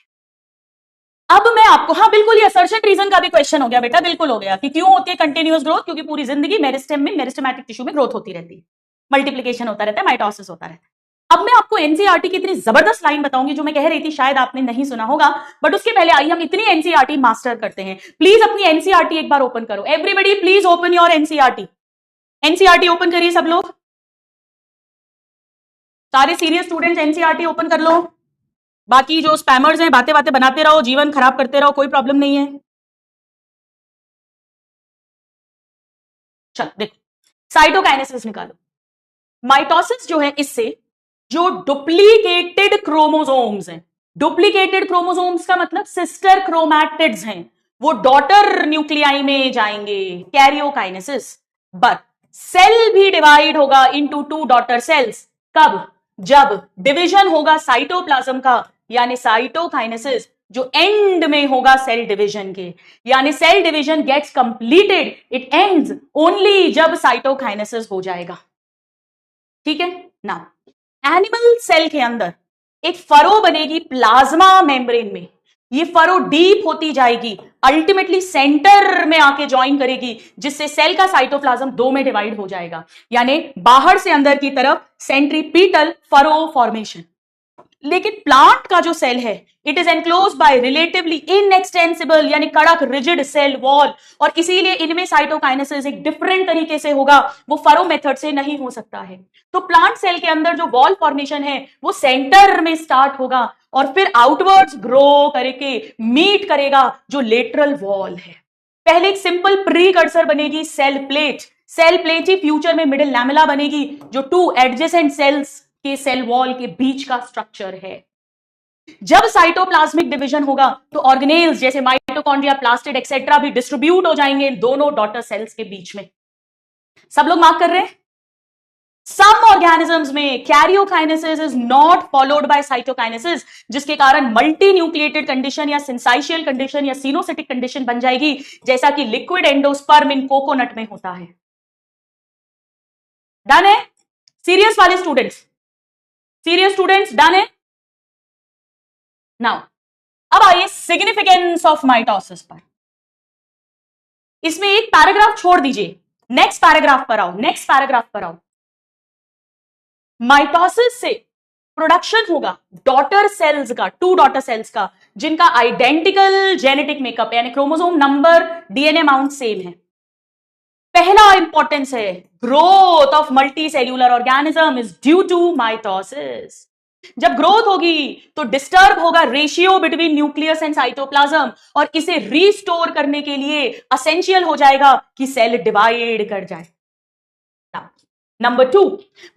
अब मैं आपको, हाँ बिल्कुल, ये असर्शन रीजन का भी क्वेश्चन हो गया बेटा, बिल्कुल हो गया कि क्यों होती है कंटिन्यूअस ग्रोथ, क्योंकि पूरी जिंदगी मेरिस्टेम में, मेरिस्टेमेटिक टिश्यू में ग्रोथ होती रहती है, मल्टीप्लिकेशन होता रहता है, माइटोसिस होता रहता है। अब मैं आपको एनसीईआरटी की इतनी जबरदस्त लाइन बताऊंगी जो मैं कह रही थी, शायद आपने नहीं सुना होगा, बट उसके पहले आइए हम इतनी एनसीईआरटी मास्टर करते हैं। प्लीज अपनी एनसीईआरटी एक बार ओपन करो, everybody please open your NCERT. NCERT open करिए सब लोग, सारे सीरियस स्टूडेंट्स एनसीईआरटी ओपन कर लो। बाकी जो स्पैमर्स हैं, बातें बातें बनाते रहो, जीवन खराब करते रहो, कोई प्रॉब्लम नहीं है। चल देखो, साइटोकाइनेसिस निकालो। माइटोसिस जो है, इससे जो डुप्लीकेटेड क्रोमोसोम्स हैं, डुप्लीकेटेड क्रोमोसोम्स का मतलब सिस्टर क्रोमैटिड्स हैं, वो डॉटर न्यूक्लियाई में जाएंगे, कैरियोकाइनेसिस। बट सेल भी डिवाइड होगा इनटू टू डॉटर सेल्स। कब? जब डिवीजन होगा साइटोप्लाज्म का, यानी साइटोकाइनेसिस, जो एंड में होगा सेल डिवीजन के, यानी cell division gets completed, it ends only जब साइटोकाइनेसिस हो जाएगा। ठीक है ना? एनिमल सेल के अंदर एक फरो बनेगी प्लाज्मा मेम्ब्रेन में, ये फरो डीप होती जाएगी, अल्टीमेटली सेंटर में आके ज्वाइन करेगी, जिससे सेल का साइटोप्लाज्म दो में डिवाइड हो जाएगा, यानी बाहर से अंदर की तरफ सेंट्रीपीटल फरो फॉर्मेशन। लेकिन प्लांट का जो सेल है, it is enclose by relatively inextensible, यानी कड़क रिजिड सेल वॉल, और इसीलिए इनमें साइटोकाइनेसिस एक डिफरेंट तरीके से होगा, वो फरो मेथड से नहीं हो सकता है। तो प्लांट सेल के अंदर जो वॉल फॉर्मेशन है वो सेंटर में स्टार्ट होगा और फिर आउटवर्ड्स ग्रो करके मीट करेगा जो लेटरल वॉल है। पहले एक सिंपल प्रीकर्सर बनेगी सेल प्लेट, सेल प्लेट ही फ्यूचर में मिडिल लैमेला बनेगी, जो टू एडजेसेंट सेल्स के सेल वॉल के बीच का स्ट्रक्चर है। जब साइटोप्लाज्मिक डिवीजन होगा तो ऑर्गेनेल्स जैसे माइटोकॉन्ड्रिया, प्लास्टिड एक्सेट्रा भी डिस्ट्रीब्यूट हो जाएंगे दोनों डॉटर सेल्स के बीच में। सब लोग मार्क कर रहे हैं? सम ऑर्गेनिजम्स में karyokinesis is not followed by cytokinesis, जिसके कारण मल्टी न्यूक्लिएटेड कंडीशन या सिंसाइशियल कंडीशन या सिनोसिटिक कंडीशन बन जाएगी, जैसा कि लिक्विड एंडोस्पर्म इन कोकोनट में होता है। डन है? सीरियस वाले स्टूडेंट्स, सीरियस स्टूडेंट्स डन है? नाउ अब आइए सिग्निफिकेंस ऑफ माइटोसिस पर। इसमें एक पैराग्राफ छोड़ दीजिए, नेक्स्ट पैराग्राफ पर आओ, नेक्स्ट पैराग्राफ पर आओ। माइटोसिस से प्रोडक्शन होगा डॉटर सेल्स का, टू डॉटर सेल्स का, जिनका आइडेंटिकल जेनेटिक मेकअप यानी chromosome number, DNA amount same है। पहला इंपॉर्टेंस है, growth of multi cellular organism is due to mitosis. जब ग्रोथ होगी तो डिस्टर्ब होगा ratio between nucleus and cytoplasm, और इसे रीस्टोर करने के लिए असेंशियल हो जाएगा कि सेल डिवाइड कर जाए। नंबर 2,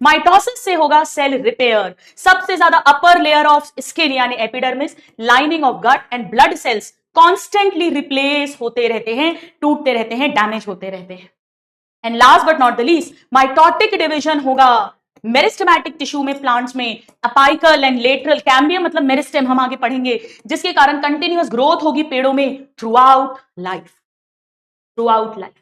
माइटोसिस से होगा सेल रिपेयर। सबसे ज्यादा अपर लेयर ऑफ स्किन यानी epidermis, lining of gut and blood cells constantly replace होते रहते हैं, टूटते रहते हैं, डैमेज होते रहते हैं। And last but not the least, mitotic division होगा मेरिस्टेमेटिक टिश्यू में, प्लांट्स में अपाइकल एंड लेटरल, कैम्बियम मतलब मेरिस्टेम हम आगे पढ़ेंगे, जिसके कारण कंटिन्यूअस ग्रोथ होगी पेड़ों में through out life, through out life.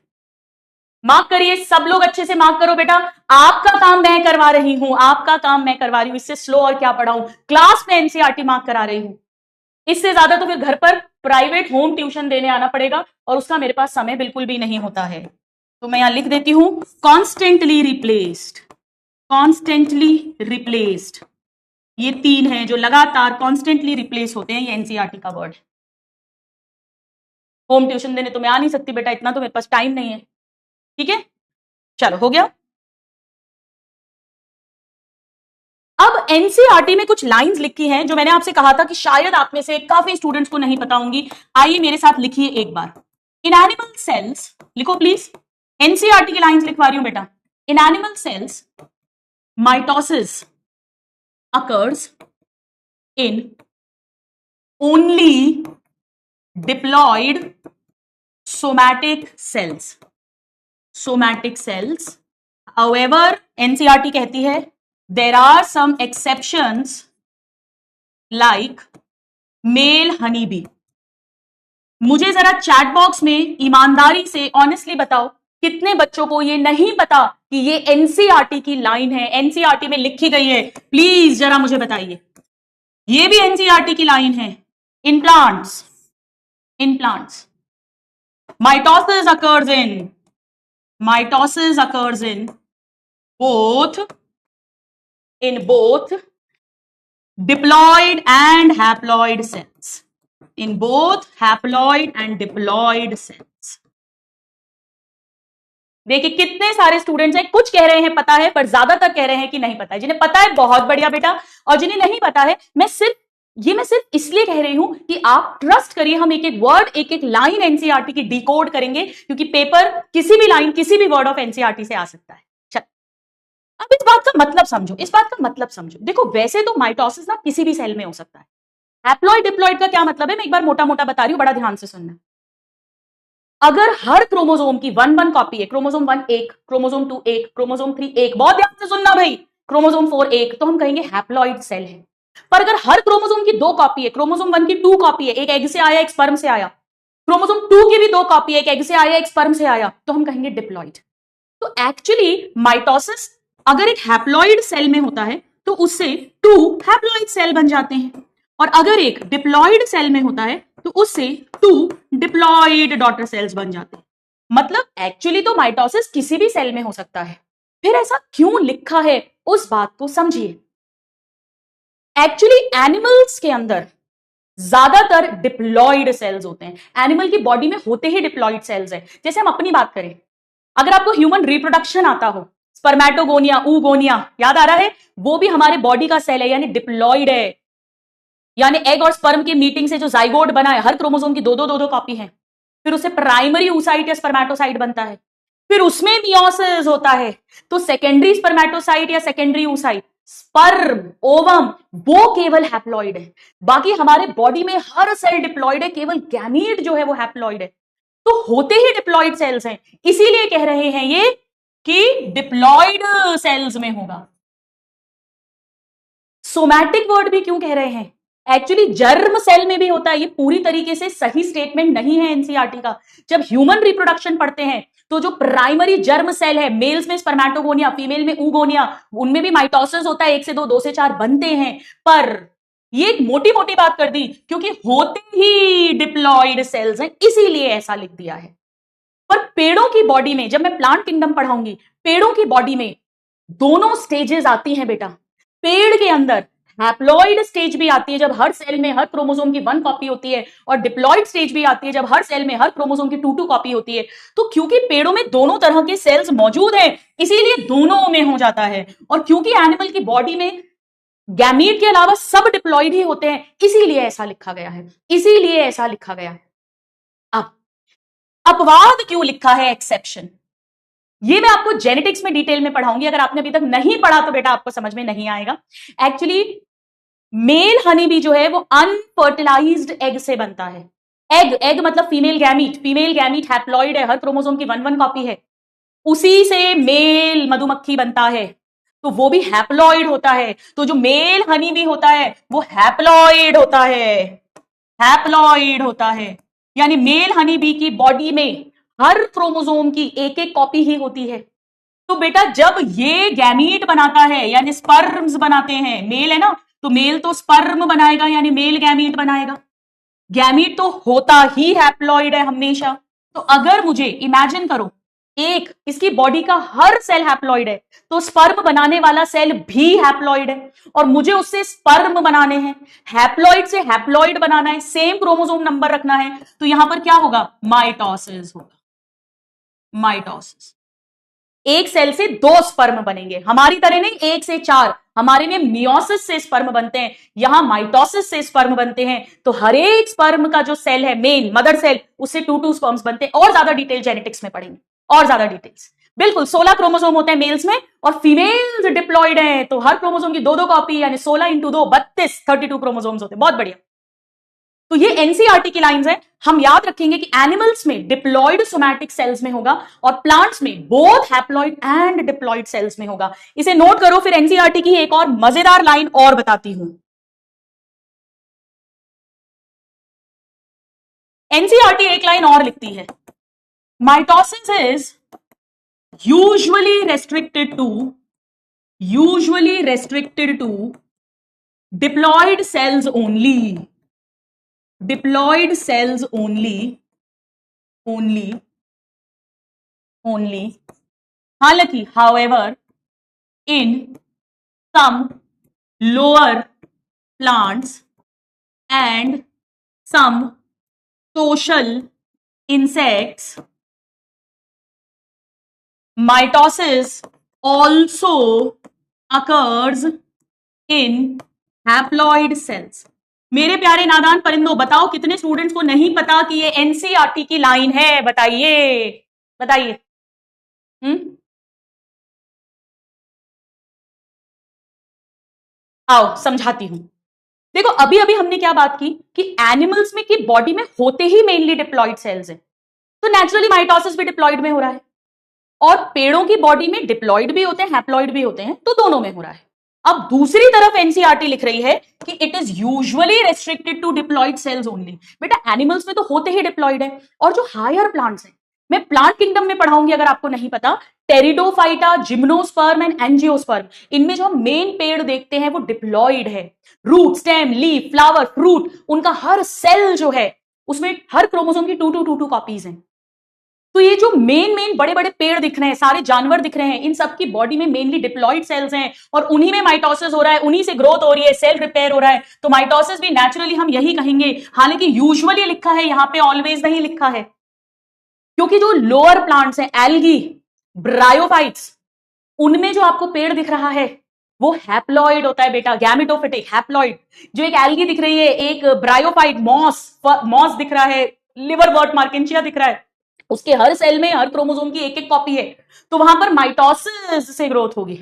Mark करिए सब लोग, अच्छे से मार्क करो बेटा। आपका काम मैं करवा रही हूं, आपका काम मैं करवा रही हूं, इससे स्लो और क्या पढ़ाऊं, क्लास में एनसीईआरटी मार्क करा रही हूं, इससे ज्यादा तो फिर घर पर प्राइवेट होम ट्यूशन देने आना पड़ेगा, और उसका मेरे पास समय बिल्कुल भी नहीं होता है। तो मैं यहां लिख देती हूं कॉन्स्टेंटली रिप्लेस्ड, कॉन्स्टेंटली रिप्लेस्ड, ये 3 हैं जो लगातार कॉन्स्टेंटली रिप्लेस होते हैं, ये एनसीईआरटी का वर्ड। होम ट्यूशन देने तो मैं आ नहीं सकती बेटा, इतना तो मेरे पास टाइम नहीं है। ठीक है, चलो हो गया। अब एनसीईआरटी में कुछ लाइंस लिखी हैं जो मैंने आपसे कहा था कि शायद आप में से काफी स्टूडेंट्स को नहीं पता होंगी। आइए मेरे साथ लिखिए एक बार। इन एनिमल सेल्स, लिखो प्लीज, एनसीईआरटी की लाइंस लिखवा रही हूं बेटा। In animal cells mitosis occurs in only diploid somatic cells. Somatic cells. However, NCERT कहती है there are some exceptions like male honeybee. मुझे जरा चैट बॉक्स में ईमानदारी से ऑनेस्टली बताओ, कितने बच्चों को ये नहीं पता कि ये एनसीईआरटी की लाइन है, एनसीईआरटी में लिखी गई है? प्लीज जरा मुझे बताइए। ये भी एनसीईआरटी की लाइन है। In plants in plants. Mitosis occurs in both diploid and haploid cells. In both haploid and diploid cells. देखिए कितने सारे स्टूडेंट्स हैं, कुछ कह रहे हैं पता है, पर ज्यादातर कह रहे हैं कि नहीं पता है। जिन्हें पता है बहुत बढ़िया बेटा, और जिन्हें नहीं पता है मैं सिर्फ इसलिए कह रही हूं कि आप ट्रस्ट करिए, हम एक एक वर्ड एक एक लाइन एनसीईआरटी की डिकोड करेंगे, क्योंकि पेपर किसी भी लाइन किसी भी वर्ड ऑफ एनसीईआरटी से आ सकता है। चल अब इस बात का मतलब समझो, देखो वैसे तो माइटोसिस ना किसी भी सेल में हो सकता है। हैप्लॉइड डिप्लॉइड का क्या मतलब है, मैं एक बार मोटा मोटा बता रही हूं, बड़ा ध्यान से सुनना। अगर हर क्रोमोसोम की 1 कॉपी है, क्रोमोसोम 1 एक, क्रोमोसोम 2 एक, क्रोमोसोम 3 एक, बहुत ध्यान से सुनना भाई, क्रोमोसोम 4 एक, तो हम कहेंगे हैप्लॉइड सेल है। पर अगर हर क्रोमोसोम की 2 कॉपी है, क्रोमोसोम 1 की 2 कॉपी है, एक एग से आया एक स्पर्म से आया, क्रोमोसोम 2 की भी 2 कॉपी है, एक एग से आया एक स्पर्म से आया, तो हम कहेंगे डिप्लॉइड। तो एक्चुअली माइटोसिस अगर एक हैप्लॉइड सेल में होता है तो उससे 2 हैप्लॉइड सेल बन जाते हैं, और अगर एक डिप्लॉइड सेल में होता है तो उससे 2 डिप्लॉइड डॉटर सेल्स बन जाते हैं। मतलब एक्चुअली तो माइटोसिस किसी भी सेल में हो सकता है। फिर ऐसा क्यों लिखा है उस बात को समझिए। एक्चुअली एनिमल्स के अंदर ज्यादातर डिप्लॉइड सेल्स होते हैं। एनिमल की बॉडी में होते ही डिप्लॉइड सेल्स है। जैसे हम अपनी बात करें, अगर आपको ह्यूमन रिप्रोडक्शन आता हो, स्पर्मेटोगोनिया, ऊगोनिया याद आ रहा है, वो भी हमारे बॉडी का सेल है, यानी डिप्लॉइड है। यानी एग और स्पर्म की मीटिंग से जो जाइगोट बना है, हर क्रोमोसोम की 2-2 कॉपी है, फिर उससे प्राइमरी oocyte या स्पर्मेटोसाइट बनता है, फिर उसमें मियोसिस होता है, तो सेकेंडरी स्पर्मेटोसाइट या सेकेंडरी oocyte, स्पर्म, ओवम, वो केवल हैप्लॉइड है। बाकी हमारे बॉडी में हर सेल डिप्लॉइड है, केवल गैमीट जो है वो हैप्लॉइड है। तो होते ही डिप्लॉइड सेल्स हैं, इसीलिए कह रहे हैं ये कि डिप्लॉइड सेल्स में होगा। सोमैटिक वर्ड भी क्यों कह रहे हैं, एक्चुअली जर्म सेल में भी होता है। ये पूरी तरीके से सही स्टेटमेंट नहीं है एनसीईआरटी का। जब ह्यूमन रिप्रोडक्शन पढ़ते हैं तो जो प्राइमरी जर्म सेल है, मेल्स में स्पर्मेटोगोनिया, फीमेल में ऊगोनिया, उनमें भी माइटोसिस होता है, 1 से 2, 2 से 4 बनते हैं। पर ये एक मोटी मोटी बात कर दी, क्योंकि होते ही डिप्लॉइड सेल्स हैं, इसीलिए ऐसा लिख दिया है। पर पेड़ों की बॉडी में, जब मैं प्लांट किंगडम पढ़ाऊंगी, पेड़ों की बॉडी में दोनों स्टेजेस आती हैं बेटा। पेड़ के अंदर हैप्लॉइड स्टेज भी आती है, जब हर सेल में हर क्रोमोसोम की 1 कॉपी होती है, और डिप्लॉइड स्टेज भी आती है, जब हर सेल में हर क्रोमोसोम की 2-2 कॉपी होती है। तो क्योंकि पेड़ों में दोनों तरह के सेल्स मौजूद हैं, इसीलिए दोनों में हो जाता है। और क्योंकि एनिमल की बॉडी में गैमीट के अलावा सब डिप्लॉइड ही होते हैं, इसीलिए ऐसा लिखा गया है। अब अपवाद क्यों लिखा है, एक्सेप्शन, ये मैं आपको जेनेटिक्स में डिटेल में पढ़ाऊंगी। अगर आपने अभी तक नहीं पढ़ा तो बेटा आपको समझ में नहीं आएगा। एक्चुअली मेल हनी बी जो है वो अनफर्टिलाइज्ड एग से बनता है। एग मतलब फीमेल गैमीट हैप्लॉइड है, हर क्रोमोसोम की 1-1 कॉपी है, उसी से मेल मधुमक्खी बनता है, तो वो भी हैप्लॉइड होता है। तो जो मेल हनी बी होता है वो हैप्लॉइड होता है, यानी मेल हनी बी की बॉडी में हर क्रोमोसोम की 1-1 कॉपी ही होती है। तो बेटा जब ये गैमीट बनाता है, यानी स्पर्म्स बनाते हैं, मेल है ना, तो मेल तो स्पर्म बनाएगा, यानी मेल गैमीट बनाएगा। गैमीट तो होता ही हैप्लॉइड है हमेशा। तो अगर मुझे इमेजिन करो, एक इसकी बॉडी का हर सेल हैप्लॉइड है, तो स्पर्म बनाने वाला सेल भी हैप्लॉइड है, और मुझे उससे स्पर्म बनाने हैं, हैप्लॉइड से हैप्लॉइड बनाना है, सेम क्रोमोसोम नंबर रखना है, तो यहां पर क्या होगा, माइटोसिस होगा। माइटोसिस, एक सेल से 2 स्पर्म बनेंगे, हमारी तरह नहीं 1 से 4, हमारे में मियोसिस से स्पर्म बनते हैं, यहां माइटोसिस से स्पर्म बनते हैं। तो हर एक स्पर्म का जो सेल है, मेन मदर सेल, उससे 2-2 स्पर्म्स बनते हैं। और ज्यादा डिटेल जेनेटिक्स में पढ़ेंगे, और ज्यादा डिटेल्स। बिल्कुल 16 क्रोमोसोम होते हैं मेल्स में, और फीमेल्स डिप्लॉइड हैं, तो हर क्रोमोसोम की 2-2 कॉपी, यानी 16 × 2 32, 32 क्रोमोसोम्स होते हैं। बहुत बढ़िया। तो ये एनसीईआरटी की लाइंस है, हम याद रखेंगे कि एनिमल्स में डिप्लॉइड सोमैटिक सेल्स में होगा, और प्लांट्स में both haploid and diploid sales में होगा। इसे नोट करो। फिर एनसीईआरटी की एक और मजेदार लाइन और बताती हूं। एनसीईआरटी एक लाइन और लिखती है, mitosis is usually restricted to diploid cells only. Diploid cells only हालांकि however in some lower plants and some social insects, mitosis also occurs in haploid cells. मेरे प्यारे नादान परिंदों, बताओ कितने स्टूडेंट्स को नहीं पता कि ये एनसीईआरटी की लाइन है? बताइए बताइए। आओ समझाती हूं। देखो अभी अभी हमने क्या बात की कि एनिमल्स में की बॉडी में होते ही मेनली डिप्लॉयड सेल्स हैं, तो नेचुरली माइटोसिस भी डिप्लॉयड में हो रहा है, और पेड़ों की बॉडी में डिप्लॉयड भी होते हैं हैप्लॉयड भी होते हैं, तो दोनों में हो रहा है। अब दूसरी तरफ एनसीईआरटी लिख रही है कि it is usually restricted to diploid cells only. बेटा एनिमल्स में तो होते ही डिप्लॉयड है, और जो हायर प्लांट्स हैं, मैं प्लांट किंगडम में पढ़ाऊंगी अगर आपको नहीं पता, टेरिडोफाइटा, जिम्नोस्पर्म एंड एंजियोस्पर्म, इनमें जो हम मेन पेड़ देखते हैं वो डिप्लॉयड है। Root, stem, leaf, flower, fruit, उनका हर सेल जो है उसमें हर क्रोमोसोम की 2 कॉपीज हैं। तो ये जो मेन बड़े बड़े पेड़ दिख रहे हैं, सारे जानवर दिख रहे हैं, इन सब की बॉडी में मेनली डिप्लॉयड सेल्स हैं, और उन्हीं में माइटोसिस हो रहा है, उन्हीं से ग्रोथ हो रही है, सेल रिपेयर हो रहा है। तो माइटोसिस भी नेचुरली हम यही कहेंगे, हालांकि यूजुअली लिखा है, यहां पे ऑलवेज नहीं लिखा है, क्योंकि जो लोअर प्लांट्स हैं, एल्गी, ब्रायोफाइट्स, उनमें जो आपको पेड़ दिख रहा है वो हैप्लॉइड होता है बेटा, गैमेटोफिटिक हैप्लॉइड। जो एक एल्गी दिख रही है, एक ब्रायोफाइट, मॉस दिख रहा है, लिवरवर्ट, मार्केंचिया दिख रहा है, उसके हर सेल में हर क्रोमोसोम की एक कॉपी है, तो वहां पर माइटोसिस से ग्रोथ होगी।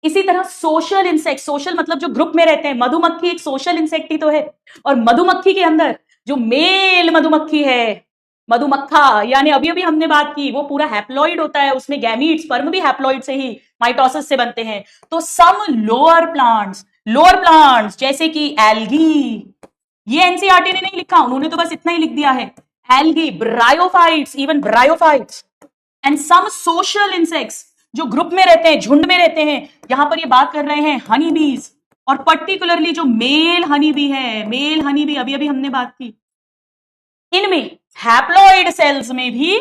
इसी तरह सोशल इंसेक्ट, सोशल मतलब जो ग्रुप में रहते हैं, मधुमक्खी एक सोशल इंसेक्ट ही तो है, और मधुमक्खी के अंदर जो मेल मधुमक्खी है, मधुमक्खा, यानी अभी अभी हमने बात की, वो पूरा हैप्लॉइड होता है, उसमें गैमीट, स्पर्म भी हैप्लॉइड से ही, माइटोसिस से बनते हैं। तो सम लोअर प्लांट्स जैसे कि एल्गी, ये एनसीईआरटी ने नहीं लिखा, उन्होंने तो बस इतना ही लिख दिया है, algae, bryophytes, even bryophytes and some social insects, जो ग्रुप में रहते हैं, झुंड में रहते हैं। यहां पर ये बात कर रहे हैं हनी बीज, और पर्टिकुलरली जो मेल हनी बी है, मेल हनी बी अभी अभी हमने बात की, इनमें हैप्लॉइड सेल्स में भी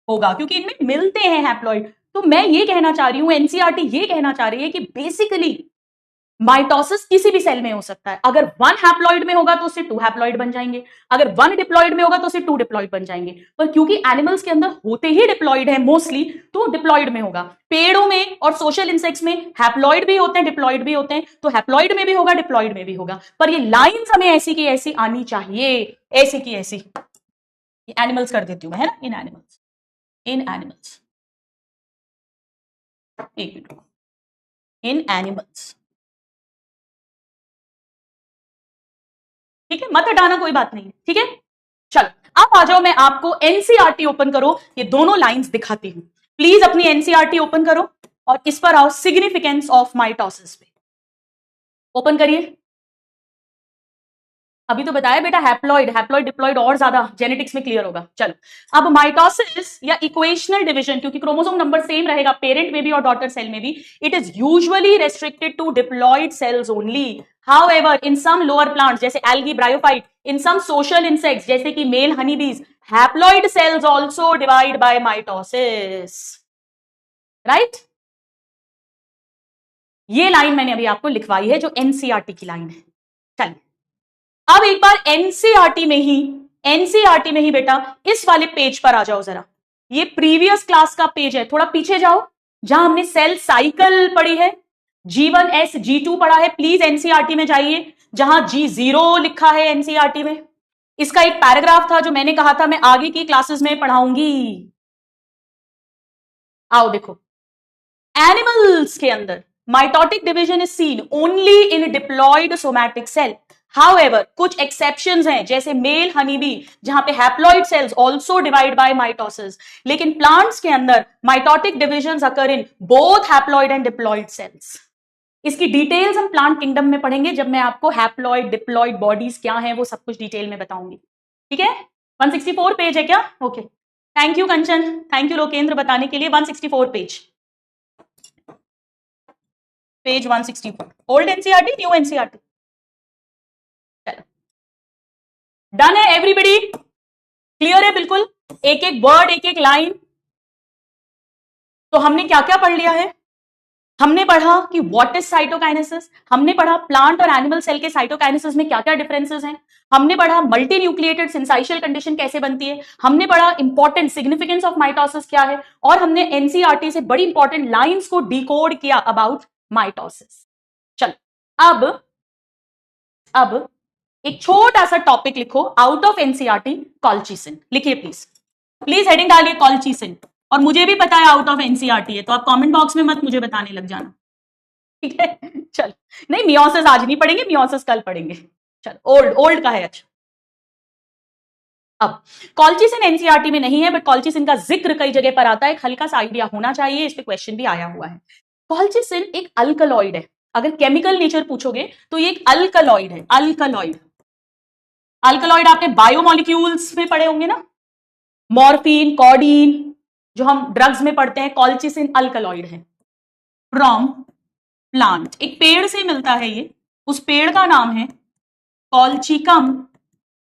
होगा, क्योंकि इनमें मिलते हैं हैप्लॉइड। तो मैं ये कहना चाह रही हूं, एनसीईआरटी ये कहना चाह रही है कि बेसिकली माइटोसिस किसी भी सेल में हो सकता है। अगर 1 हैप्लॉइड में होगा तो उससे 2 हैप्लॉइड बन जाएंगे, अगर 1 डिप्लॉइड में होगा तो उससे 2 डिप्लॉइड बन जाएंगे। पर क्योंकि एनिमल्स के अंदर होते ही डिप्लॉइड है मोस्टली, तो डिप्लॉइड में होगा। पेड़ों में और सोशल इंसेक्ट्स में हैप्लॉइड भी होते हैं, डिप्लॉइड भी होते हैं, तो हैप्लॉइड में भी होगा, डिप्लॉइड में भी होगा। पर ये लाइंस हमें ऐसी की ऐसी आनी चाहिए, ऐसी की ऐसी। एनिमल्स कर देती हूं मैं, है ना, इन एनिमल्स, एक मिनट, इन एनिमल्स, ठीक है, मत हटाना, कोई बात नहीं, ठीक है। चलो अब आ जाओ, मैं आपको एनसीईआरटी ओपन करो, ये दोनों लाइंस दिखाती हूं। प्लीज अपनी एनसीईआरटी ओपन करो और इस पर आओ, सिग्निफिकेंस ऑफ माइटोसिस पे ओपन करिए। अभी तो बताया बेटा, हैप्लॉइड डिप्लॉइड और ज्यादा जेनेटिक्स में क्लियर होगा। चलो अब माइटोसिस या इक्वेशनल डिवीजन, क्योंकि क्रोमोसोम नंबर सेम रहेगा पेरेंट में भी और डॉटर सेल में भी, it is usually restricted to diploid cells only. However, in some lower plants जैसे algae, bryophyte, in some social insects जैसे कि male honeybees, haploid cells also divide by mitosis, right? ये line मैंने अभी आपको लिखवाई है, जो एनसीईआरटी की लाइन है। चलिए अब एक बार एनसीईआरटी में ही बेटा इस वाले पेज पर आ जाओ जरा। ये प्रीवियस क्लास का पेज है, थोड़ा पीछे जाओ, जहां हमने सेल साइकिल पढ़ी है, G1S G2 पढ़ा है। प्लीज एनसीईआरटी में जाइए, जहां G0 लिखा है एनसीईआरटी में। इसका एक पैराग्राफ था जो मैंने कहा था मैं आगे की क्लासेस में पढ़ाऊंगी। आओ देखो, एनिमल्स के अंदर mitotic division is seen only in diploid somatic cell. However कुछ एक्सेप्शंस हैं, जैसे मेल हनीबी, जहां पे haploid cells also divide by mitosis. लेकिन प्लांट्स के अंदर mitotic divisions occur in both haploid and diploid cells. इसकी डिटेल्स हम प्लांट किंगडम में पढ़ेंगे, जब मैं आपको हैप्लॉइड डिप्लॉयड बॉडीज क्या है वो सब कुछ डिटेल में बताऊंगी, ठीक है। 164 पेज है क्या? Okay, thank you Kanchan, thank you Lokendra बताने के लिए। 164 page 164, old NCERT, new NCERT. चलो डन है एवरीबडी? क्लियर है बिल्कुल? एक एक वर्ड, एक एक लाइन। तो हमने क्या क्या पढ़ लिया है? हमने पढ़ा कि व्हाट इज साइटोकाइनेसिस, हमने पढ़ा प्लांट और एनिमल सेल के साइटोकाइनेसिस में क्या क्या डिफरेंसेस हैं, हमने पढ़ा मल्टी न्यूक्लिएटेड सिंसाइशियल कंडीशन कैसे बनती है, हमने पढ़ा इंपॉर्टेंट सिग्निफिकेंस ऑफ माइटोसिस क्या है, और हमने एनसीईआरटी से बड़ी इंपॉर्टेंट लाइंस को डिकोड किया अबाउट माइटोसिस। चलो अब एक छोटा सा टॉपिक लिखो आउट ऑफ एनसीईआरटी, कॉल्चिसिन। लिखिए प्लीज, प्लीज हेडिंग डालिए कॉल्चिसिन। और मुझे भी पता है आउट ऑफ एनसीईआरटी है, तो आप कमेंट बॉक्स में मत मुझे बताने लग जाना, ठीक है? चलो, नहीं मियोसिस आज नहीं पढ़ेंगे, मियोसिस कल पढ़ेंगे। चलो, ओल्ड का है। अच्छा, अब कॉल्चिसिन एनसीईआरटी में नहीं है, बट कॉल्चिसिन का जिक्र कई जगह पर आता है, हल्का सा आइडिया होना चाहिए, इस पे क्वेश्चन भी आया हुआ है। कॉल्चिसिन एक अल्कलॉइड है, अगर केमिकल नेचर पूछोगे तो ये एक अल्कलॉइड है। अल्कलॉइड आपने बायोमोलिक्यूल्स में पढ़े होंगे ना, मॉर्फिन, कॉडीन, जो हम ड्रग्स में पढ़ते हैं, कॉल्चिसिन अल्कलॉइड है। फ्रॉम प्लांट, एक पेड़ से मिलता है ये, उस पेड़ का नाम है कॉल्चिकम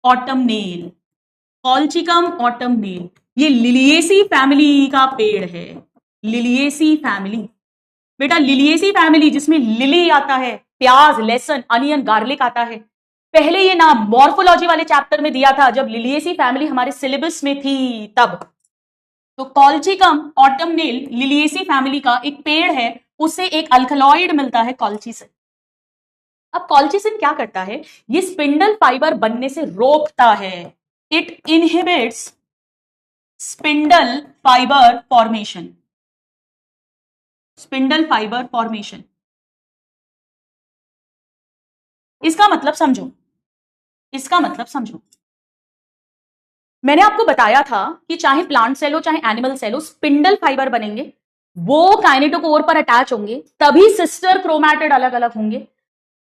ऑटमनेल। कॉल्चिकम ऑटमनेल, ये लिलिएसी फैमिली का पेड़ है। लिलिएसी फैमिली, बेटा लिलिएसी फैमिली जिसमें लिली आता है, प्याज, लहसुन, अनियन, गार्लिक आता है। पहले ये नाम मॉर्फोलॉजी वाले चैप्टर में दिया था, जब लिलिएसी फैमिली हमारे सिलेबस में थी तब। तो कॉल्चिकम ऑटमनेल लिलिएसी फैमिली का एक पेड़ है, उससे एक अल्कलॉइड मिलता है कॉल्चिसिन। अब कॉल्चिसिन क्या करता है? ये स्पिंडल फाइबर बनने से रोकता है। It inhibits spindle fibre formation. Spindle fibre formation, इसका मतलब समझो, इसका मतलब समझो। मैंने आपको बताया था कि चाहे प्लांट सेल हो चाहे एनिमल सेल हो, स्पिंडल फाइबर बनेंगे, वो काइनेटोकोर पर अटैच होंगे, तभी सिस्टर क्रोमैटिड अलग अलग होंगे,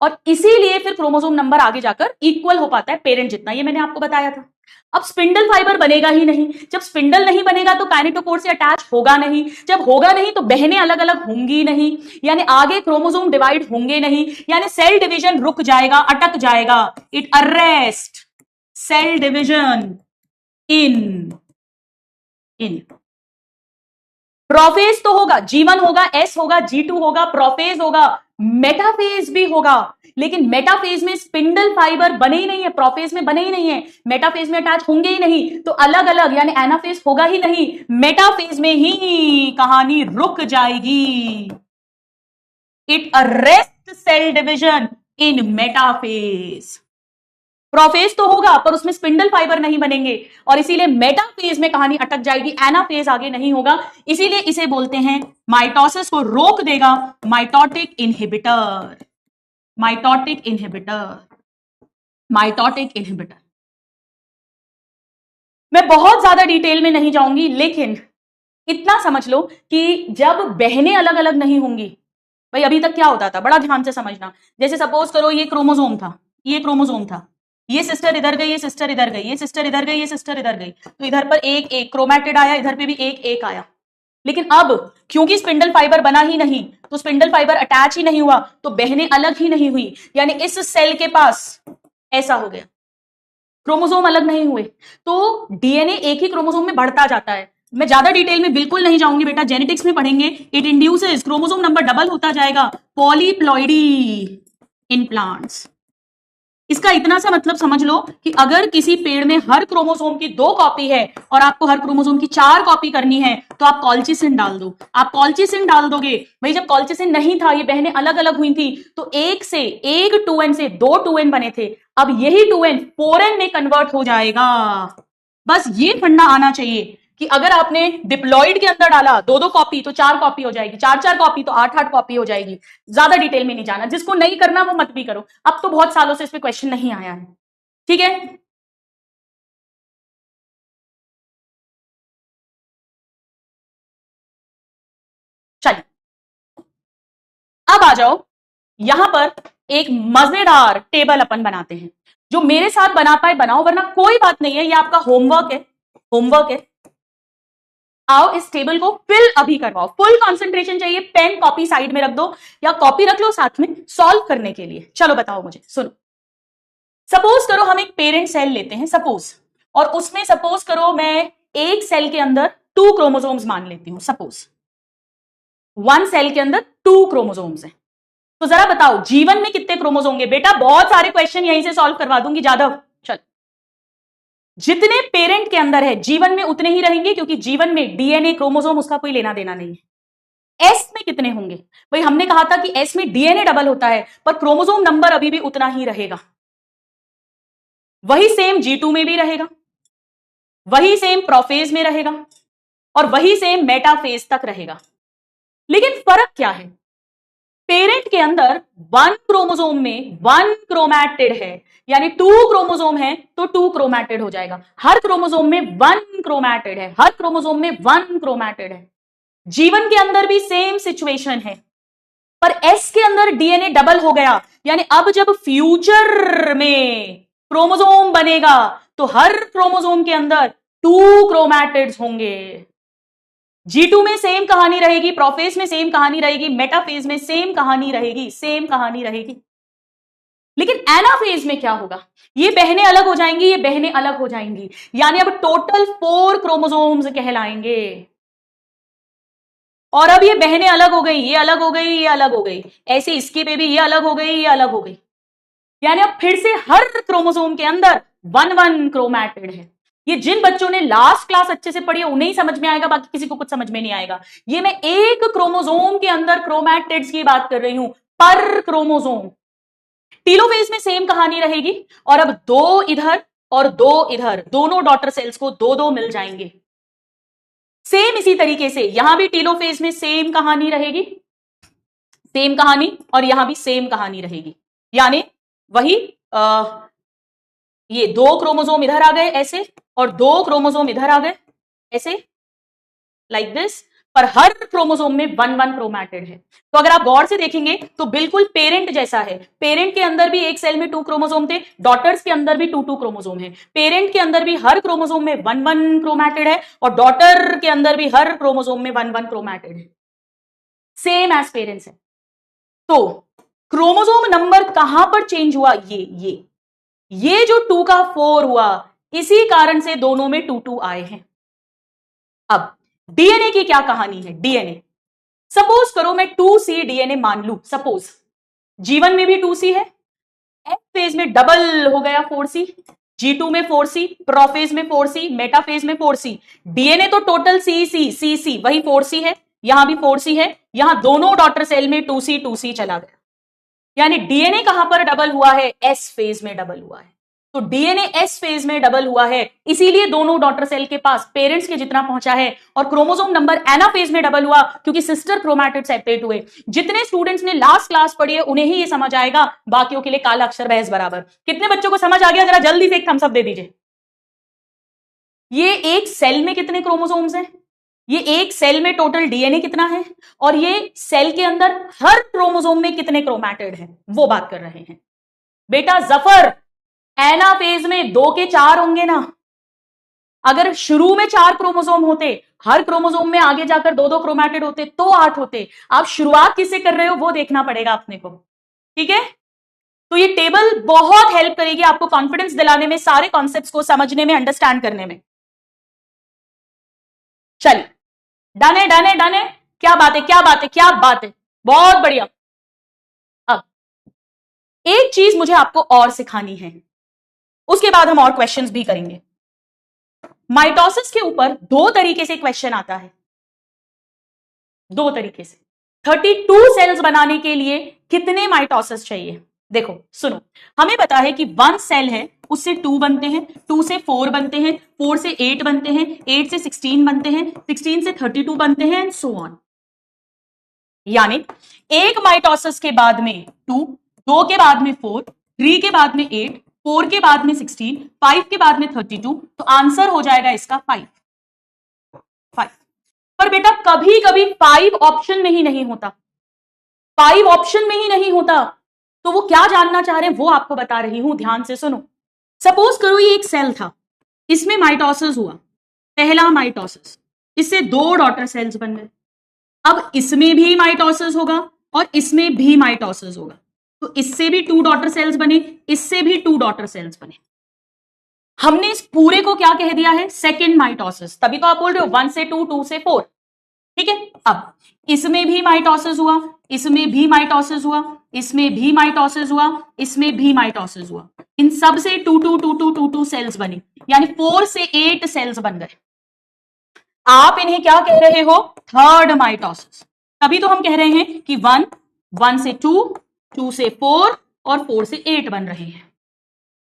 और इसीलिए फिर क्रोमोसोम नंबर आगे जाकर इक्वल हो पाता है पेरेंट जितना। ये मैंने आपको बताया था। अब स्पिंडल फाइबर बनेगा ही नहीं, जब स्पिंडल नहीं बनेगा तो काइनेटोकोर से अटैच होगा नहीं, जब होगा नहीं तो बहनें अलग अलग होंगी नहीं, यानी आगे क्रोमोसोम डिवाइड होंगे नहीं, यानी सेल डिवीजन रुक जाएगा, अटक जाएगा। It arrest cell division in prophase तो होगा, G1 होगा, S होगा, G2 होगा, प्रोफेज होगा, मेटाफेज भी होगा, लेकिन मेटाफेज में स्पिंडल फाइबर बने ही नहीं है, प्रोफेज में बने ही नहीं है, मेटाफेज में अटैच होंगे ही नहीं, तो अलग अलग यानी एनाफेज होगा ही नहीं, मेटाफेज में ही कहानी रुक जाएगी। It arrest cell division in metaphase. Prophase तो होगा पर उसमें स्पिंडल फाइबर नहीं बनेंगे, और इसीलिए मेटाफेज में कहानी अटक जाएगी, एनाफेज आगे नहीं होगा, इसीलिए इसे बोलते हैं, माइटोसिस को रोक देगा, mitotic inhibitor. Mitotic inhibitor, mitotic inhibitor. मैं बहुत ज्यादा डिटेल में नहीं जाऊंगी, लेकिन इतना समझ लो कि जब बहनें अलग अलग नहीं होंगी, भाई अभी तक क्या होता था, बड़ा ध्यान से समझना। जैसे सपोज करो ये क्रोमोसोम था, ये क्रोमोसोम था, ये सिस्टर इधर गई, ये सिस्टर इधर गई, ये सिस्टर इधर गई, ये सिस्टर इधर गई, तो इधर पर एक एक क्रोमैटिड आया, इधर पे भी एक एक आया। लेकिन अब क्योंकि स्पिंडल फाइबर बना ही नहीं, तो स्पिंडल फाइबर अटैच ही नहीं हुआ, तो बहनें अलग ही नहीं हुई, यानी इस सेल के पास ऐसा हो गया, क्रोमोसोम अलग नहीं हुए, तो डीएनए एक ही क्रोमोसोम में बढ़ता जाता है। मैं ज्यादा डिटेल में बिल्कुल नहीं जाऊंगी बेटा, जेनेटिक्स में पढ़ेंगे। It induces, chromosome number double होता जाएगा, पॉलीप्लॉइडी इन प्लांट्स। इसका इतना सा मतलब समझ लो कि अगर किसी पेड़ में हर क्रोमोसोम की 2 कॉपी है और आपको हर क्रोमोसोम की 4 कॉपी करनी है, तो आप कॉल्चिसिन डाल दो। आप कॉल्चिसिन डाल दोगे, भाई जब कॉल्चिसिन नहीं था, ये बहनें अलग अलग हुई थी, तो एक 2n से 2 2n बने थे, अब यही 2n 4n में कन्वर्ट हो जाएगा। बस ये फंडा आना चाहिए कि अगर आपने डिप्लॉइड के अंदर डाला 2 2 कॉपी तो 4 कॉपी हो जाएगी, 4 4 कॉपी तो 8 8 कॉपी हो जाएगी। ज्यादा डिटेल में नहीं जाना, जिसको नहीं करना वो मत भी करो, अब तो बहुत सालों से इस पे क्वेश्चन नहीं आया है, ठीक है? चलिए अब आ जाओ, यहां पर एक मजेदार टेबल अपन बनाते हैं। जो मेरे साथ बना पाए बनाओ, वरना कोई बात नहीं है, ये आपका होमवर्क है, होमवर्क है। आओ इस टेबल को फिल अभी करवाओ, फुल कंसंट्रेशन चाहिए, पेन कॉपी साइड में रख दो, या कॉपी रख लो साथ में सॉल्व करने के लिए। चलो बताओ मुझे, सुनो। सपोज करो हम एक पेरेंट सेल लेते हैं सपोज, और उसमें सपोज करो मैं एक सेल के अंदर 2 क्रोमोसोम्स मान लेती हूं, सपोज 1 सेल के अंदर 2 क्रोमोसोम्स हैं। तो जरा बताओ जीवन में कितने क्रोमोसोम होंगे? बेटा बहुत सारे क्वेश्चन यहीं से सॉल्व करवा दूंगी जादव। चल, जितने पेरेंट के अंदर है जीवन में उतने ही रहेंगे, क्योंकि जीवन में डीएनए क्रोमोसोम उसका कोई लेना देना नहीं है। एस में कितने होंगे? भाई हमने कहा था कि एस में डीएनए डबल होता है, पर क्रोमोसोम नंबर अभी भी उतना ही रहेगा। वही सेम G2 में भी रहेगा, वही सेम प्रोफेज में रहेगा, और वही सेम मेटाफेज तक रहेगा। लेकिन फर्क क्या है? पेरेंट के अंदर 1 क्रोमोसोम में 1 क्रोमैटिड है, यानी 2 क्रोमोसोम है तो 2 क्रोमैटिड हो जाएगा। हर क्रोमोसोम में 1 क्रोमैटिड है, हर क्रोमोसोम में 1 क्रोमैटिड है। जीवन के अंदर भी सेम सिचुएशन है, पर एस के अंदर डीएनए डबल हो गया, यानी अब जब फ्यूचर में क्रोमोसोम बनेगा तो हर क्रोमोसोम के अंदर 2 क्रोमैटिड्स होंगे। G2 में सेम कहानी रहेगी, प्रोफेज में सेम कहानी रहेगी, मेटाफेज में सेम कहानी रहेगी, सेम कहानी रहेगी। लेकिन एनाफेज में क्या होगा? ये बहनें अलग हो जाएंगी, ये बहनें अलग हो जाएंगी, यानी अब टोटल 4 क्रोमोसोम्स कहलाएंगे। और अब ये बहनें अलग हो गई, ये अलग हो गई, ये अलग हो गई, ऐसे इसकी पे भी ये अलग हो गई, ये अलग हो गई, यानी अब फिर से हर क्रोमोसोम के अंदर 1 क्रोमैटिड है। ये जिन बच्चों ने लास्ट क्लास अच्छे से पढ़ी है उन्हें ही समझ में आएगा, बाकी किसी को कुछ समझ में नहीं आएगा। ये मैं एक क्रोमोसोम के अंदर क्रोमैटिड्स की बात कर रही हूं, पर क्रोमोसोम। टीलोफेज में सेम कहानी रहेगी, और अब 2 इधर और 2 इधर, दोनों डॉटर सेल्स को 2-2 मिल जाएंगे। सेम इसी तरीके से यहां भी टीलोफेज में सेम कहानी रहेगी, सेम कहानी, और यहां भी सेम कहानी रहेगी, यानी वही ये 2 क्रोमोसोम इधर आ गए ऐसे, और 2 क्रोमोसोम इधर आ गए ऐसे, लाइक दिस, पर हर क्रोमोसोम में 1 क्रोमैटिड है। तो अगर आप गौर से देखेंगे तो बिल्कुल पेरेंट जैसा है। पेरेंट के अंदर भी एक सेल में 2 क्रोमोसोम थे, डॉटर्स के अंदर भी 2 क्रोमोसोम है। पेरेंट के अंदर भी हर क्रोमोसोम में 1 क्रोमैटिड है, और डॉटर के अंदर भी हर क्रोमोसोम में 1 क्रोमैटिड है, सेम एज पेरेंट्स है। तो क्रोमोसोम नंबर कहां पर चेंज हुआ? ये जो 2 का 4 हुआ, इसी कारण से दोनों में 2-2 आए हैं। अब डीएनए की क्या कहानी है? डीएनए सपोज करो मैं 2C डीएनए मान लू, सपोज जीवन में भी 2C है, एफ फेज में डबल हो गया 4C, G2 में 4C, प्रोफेज में 4C, मेटाफेज में 4C, डीएनए तो टोटल CC वही 4C है, यहां भी 4C है, यहां दोनों डॉटर सेल में 2C चला गया, यानी डीएनए कहां पर डबल हुआ है? एस फेज में डबल हुआ है। तो डीएनए एस फेज में डबल हुआ है, इसीलिए दोनों डॉटर सेल के पास पेरेंट्स के जितना पहुंचा है, और क्रोमोसोम नंबर एनाफेज में डबल हुआ क्योंकि सिस्टर क्रोमैटिड सेपरेट हुए। जितने स्टूडेंट्स ने लास्ट क्लास पढ़ी है उन्हें ही ये समझ आएगा, बाकियों के लिए काला अक्षर बहस बराबर। कितने बच्चों को समझ आ गया? जरा जल्दी से एक थम्स अप दे दीजिए। ये एक सेल में कितने क्रोमोसोम्स हैं, ये एक सेल में टोटल डीएनए कितना है, और ये सेल के अंदर हर क्रोमोसोम में कितने क्रोमैटिड हैं, वो बात कर रहे हैं। बेटा जफर, एनाफेज में 2 के 4 होंगे ना। अगर शुरू में 4 क्रोमोसोम होते, हर क्रोमोसोम में आगे जाकर 2-2 क्रोमैटिड होते तो 8 होते। आप शुरुआत किससे कर रहे हो वो देखना पड़ेगा अपने को, ठीक है? तो ये टेबल बहुत हेल्प करेगी आपको कॉन्फिडेंस दिलाने में, सारे कॉन्सेप्ट्स को समझने में, अंडरस्टैंड करने में। चलिए, डन है, डन है, डन है। क्या बात है, क्या बात है, क्या बात है, बहुत बढ़िया। अब एक चीज मुझे आपको और सिखानी है, उसके बाद हम और क्वेश्चंस भी करेंगे। माइटोसिस के ऊपर 2 तरीके से क्वेश्चन आता है, 2 तरीके से। 32 सेल्स बनाने के लिए कितने माइटोसिस चाहिए? देखो सुनो, हमें पता है कि 1 सेल है, उससे 2 बनते हैं, 2 से 4 बनते हैं, 4 से 8 बनते हैं, 8 से 16 बनते हैं, 16 से 32 बनते हैं, एंड सो ऑन। यानी एक माइटोसिस के बाद में 2, 2 के बाद में 4, 3 के बाद में 8, 4 के बाद में 16, 5 के बाद में 32, तो आंसर हो जाएगा इसका 5। पर बेटा कभी कभी 5 ऑप्शन में ही नहीं होता, 5 ऑप्शन में ही नहीं होता। तो वो क्या जानना चाह रहे हैं वो आपको बता रही हूं, ध्यान से सुनो। सपोज करो ये एक सेल था, इसमें माइटोसिस हुआ, पहला माइटोसिस, इससे 2 डॉटर सेल्स बन गए। अब इसमें भी माइटोसिस होगा और इसमें भी माइटोसिस होगा, तो इससे भी 2 डॉटर सेल्स बने, इससे भी 2 डॉटर सेल्स बने। हमने इस पूरे को क्या कह दिया है? Second mitosis. तभी तो आप बोल रहे हो 1 से 2, 2 से 4। ठीक है, अब इसमें भी माइटोसिस हुआ, इसमें भी माइटोसिस हुआ, इसमें भी माइटोसिस हुआ, इसमें भी माइटोसिस हुआ। इन सब से 2 सेल्स बनी, यानी 4 से 8 सेल्स बन गए। आप इन्हें क्या कह रहे हो? Third mitosis. तभी तो हम कह रहे हैं कि 1, 1 से 2, 2 से 4 और 4 से 8 बन रहे हैं।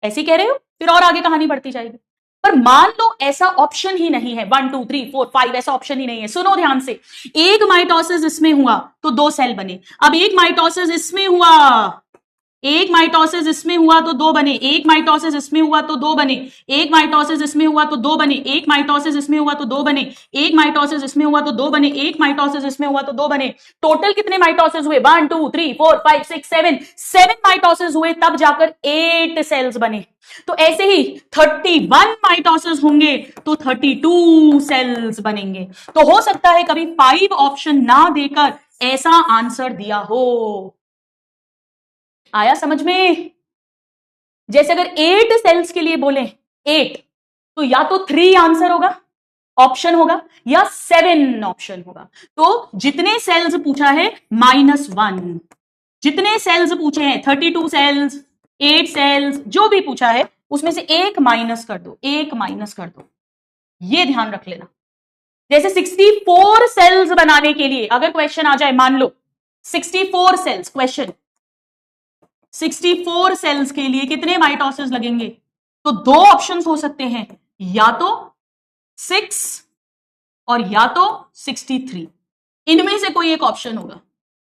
ऐसे कह रहे हो, फिर और आगे कहानी बढ़ती जाएगी। पर मान लो ऐसा ऑप्शन ही नहीं है, 1 2 3 4 5 ऐसा ऑप्शन ही नहीं है। सुनो ध्यान से, एक माइटोसिस इसमें हुआ तो 2 सेल बने। अब एक माइटोसिस इसमें हुआ, एक माइटोसिस इसमें हुआ तो 2 बने, एक माइटोसिस इसमें हुआ तो 2 बने, एक माइटोसिस इसमें हुआ तो 2 बने, एक माइटोसिस इसमें हुआ तो 2 बने, एक माइटोसिस इसमें हुआ तो 2 बने, एक माइटोसिस इसमें हुआ तो 2 बने। टोटल कितने माइटोसिस हुए? 1 2 3 4 5 6 7 7 माइटोसिस हुए, तब जाकर 8 सेल्स बने। तो ऐसे ही 31 माइटोसिस होंगे तो 32 सेल्स बनेंगे। तो हो सकता है कभी 5 ऑप्शन ना देकर ऐसा आंसर दिया हो। आया समझ में? जैसे अगर 8 सेल्स के लिए बोले 8, तो या तो 3 आंसर होगा, ऑप्शन होगा, या 7 ऑप्शन होगा। तो जितने सेल्स पूछा है -1, जितने सेल्स पूछे हैं 32 सेल्स, 8 सेल्स, जो भी पूछा है उसमें से एक माइनस कर दो, एक माइनस कर दो। ये ध्यान रख लेना। जैसे 64 सेल्स बनाने के लिए अगर क्वेश्चन आ जाए, मान लो 64 सेल्स, क्वेश्चन 64 सेल्स के लिए कितने माइटोसिस लगेंगे? तो 2 ऑप्शंस हो सकते हैं, या तो 6 और या तो 63। इनमें से कोई एक ऑप्शन होगा,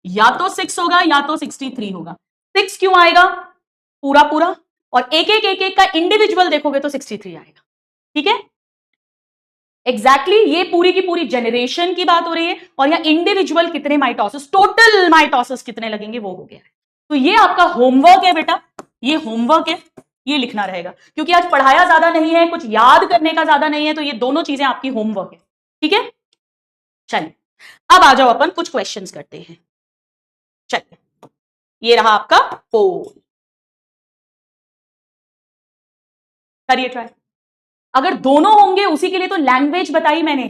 या तो 6 होगा या तो 63 होगा। 6 क्यों आएगा? पूरा पूरा, और एक एक का इंडिविजुअल देखोगे तो 63 आएगा। ठीक है, एग्जैक्टली ये पूरी की पूरी जनरेशन की बात हो रही है, और या इंडिविजुअल कितने माइटोसिस, टोटल माइटोसिस कितने लगेंगे वो हो गया है। तो ये आपका होमवर्क है बेटा, ये होमवर्क है, ये लिखना रहेगा, क्योंकि आज पढ़ाया ज्यादा नहीं है, कुछ याद करने का ज्यादा नहीं है, तो ये दोनों चीजें आपकी होमवर्क है। ठीक है, चलिए अब आ जाओ अपन कुछ क्वेश्चंस करते हैं। चलिए, ये रहा आपका पोल, करिए ट्राई। अगर दोनों होंगे उसी के लिए तो लैंग्वेज बताई मैंने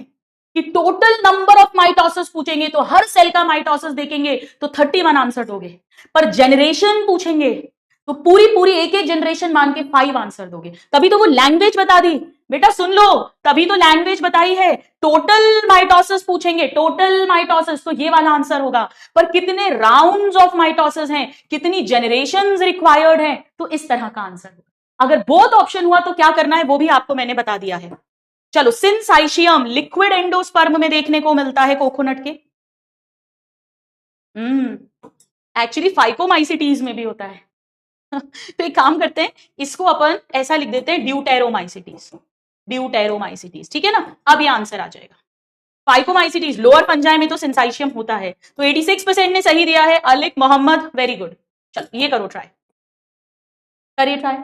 कि टोटल नंबर ऑफ माइटोसिस पूछेंगे तो हर सेल का माइटोसिस देखेंगे तो 31 आंसर दोगे, पर जनरेशन पूछेंगे तो पूरी पूरी एक एक जनरेशन मान के 5 आंसर दोगे। तभी तो वो लैंग्वेज बता दी बेटा, सुन लो, तभी तो लैंग्वेज बताई है। टोटल माइटोसिस पूछेंगे, टोटल माइटोसिस, तो ये वाला आंसर होगा। पर कितने राउंड्स ऑफ माइटोसिस हैं, कितनी जनरेशंस रिक्वायर्ड हैं, तो इस तरह का आंसर होगा। अगर बोथ ऑप्शन हुआ तो क्या करना है वो भी आपको मैंने बता दिया है। चलो, सिंसाइशियम लिक्विड एंडोस्पर्म में देखने को मिलता है कोकोनट के। एक्चुअली फाइकोमाइसिटीज में भी होता है। तो एक काम करते हैं, इसको अपन ऐसा लिख देते हैं, ड्यूटेरोमाइसिटीज, ड्यूटेरोमाइसिटीज। ठीक है ना, अब ये आंसर आ जाएगा। फाइकोमाइसिटीज लोअर पंजाय में तो सिंसाइशियम होता है। तो 86% ने सही दिया है। अलिक मोहम्मद, वेरी गुड। चलो ये करो ट्राई, करिए ट्राई।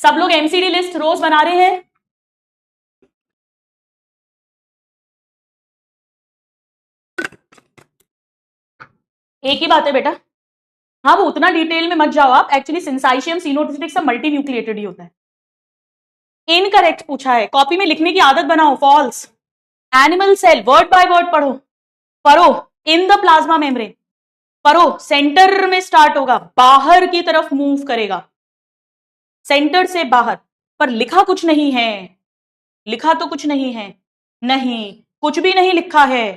सब लोग एमसीडी लिस्ट रोज बना रहे हैं। एक ही बात है बेटा, हाँ वो उतना डिटेल में मत जाओ आप। एक्चुअली सिंसाइशियम, सिनोटिस्टिक सब मल्टी न्यूक्लिएटेड ही होता है। इनकरेक्ट पूछा है, कॉपी में लिखने की आदत बनाओ, false. Animal cell word by word पढ़ो। पढ़ो इन द प्लाज्मा मेम्ब्रेन, पढ़ो सेंटर में स्टार्ट होगा, बाहर की तरफ मूव करेगा, सेंटर से बाहर, पर लिखा कुछ नहीं है। लिखा तो कुछ नहीं है, नहीं कुछ भी नहीं लिखा है,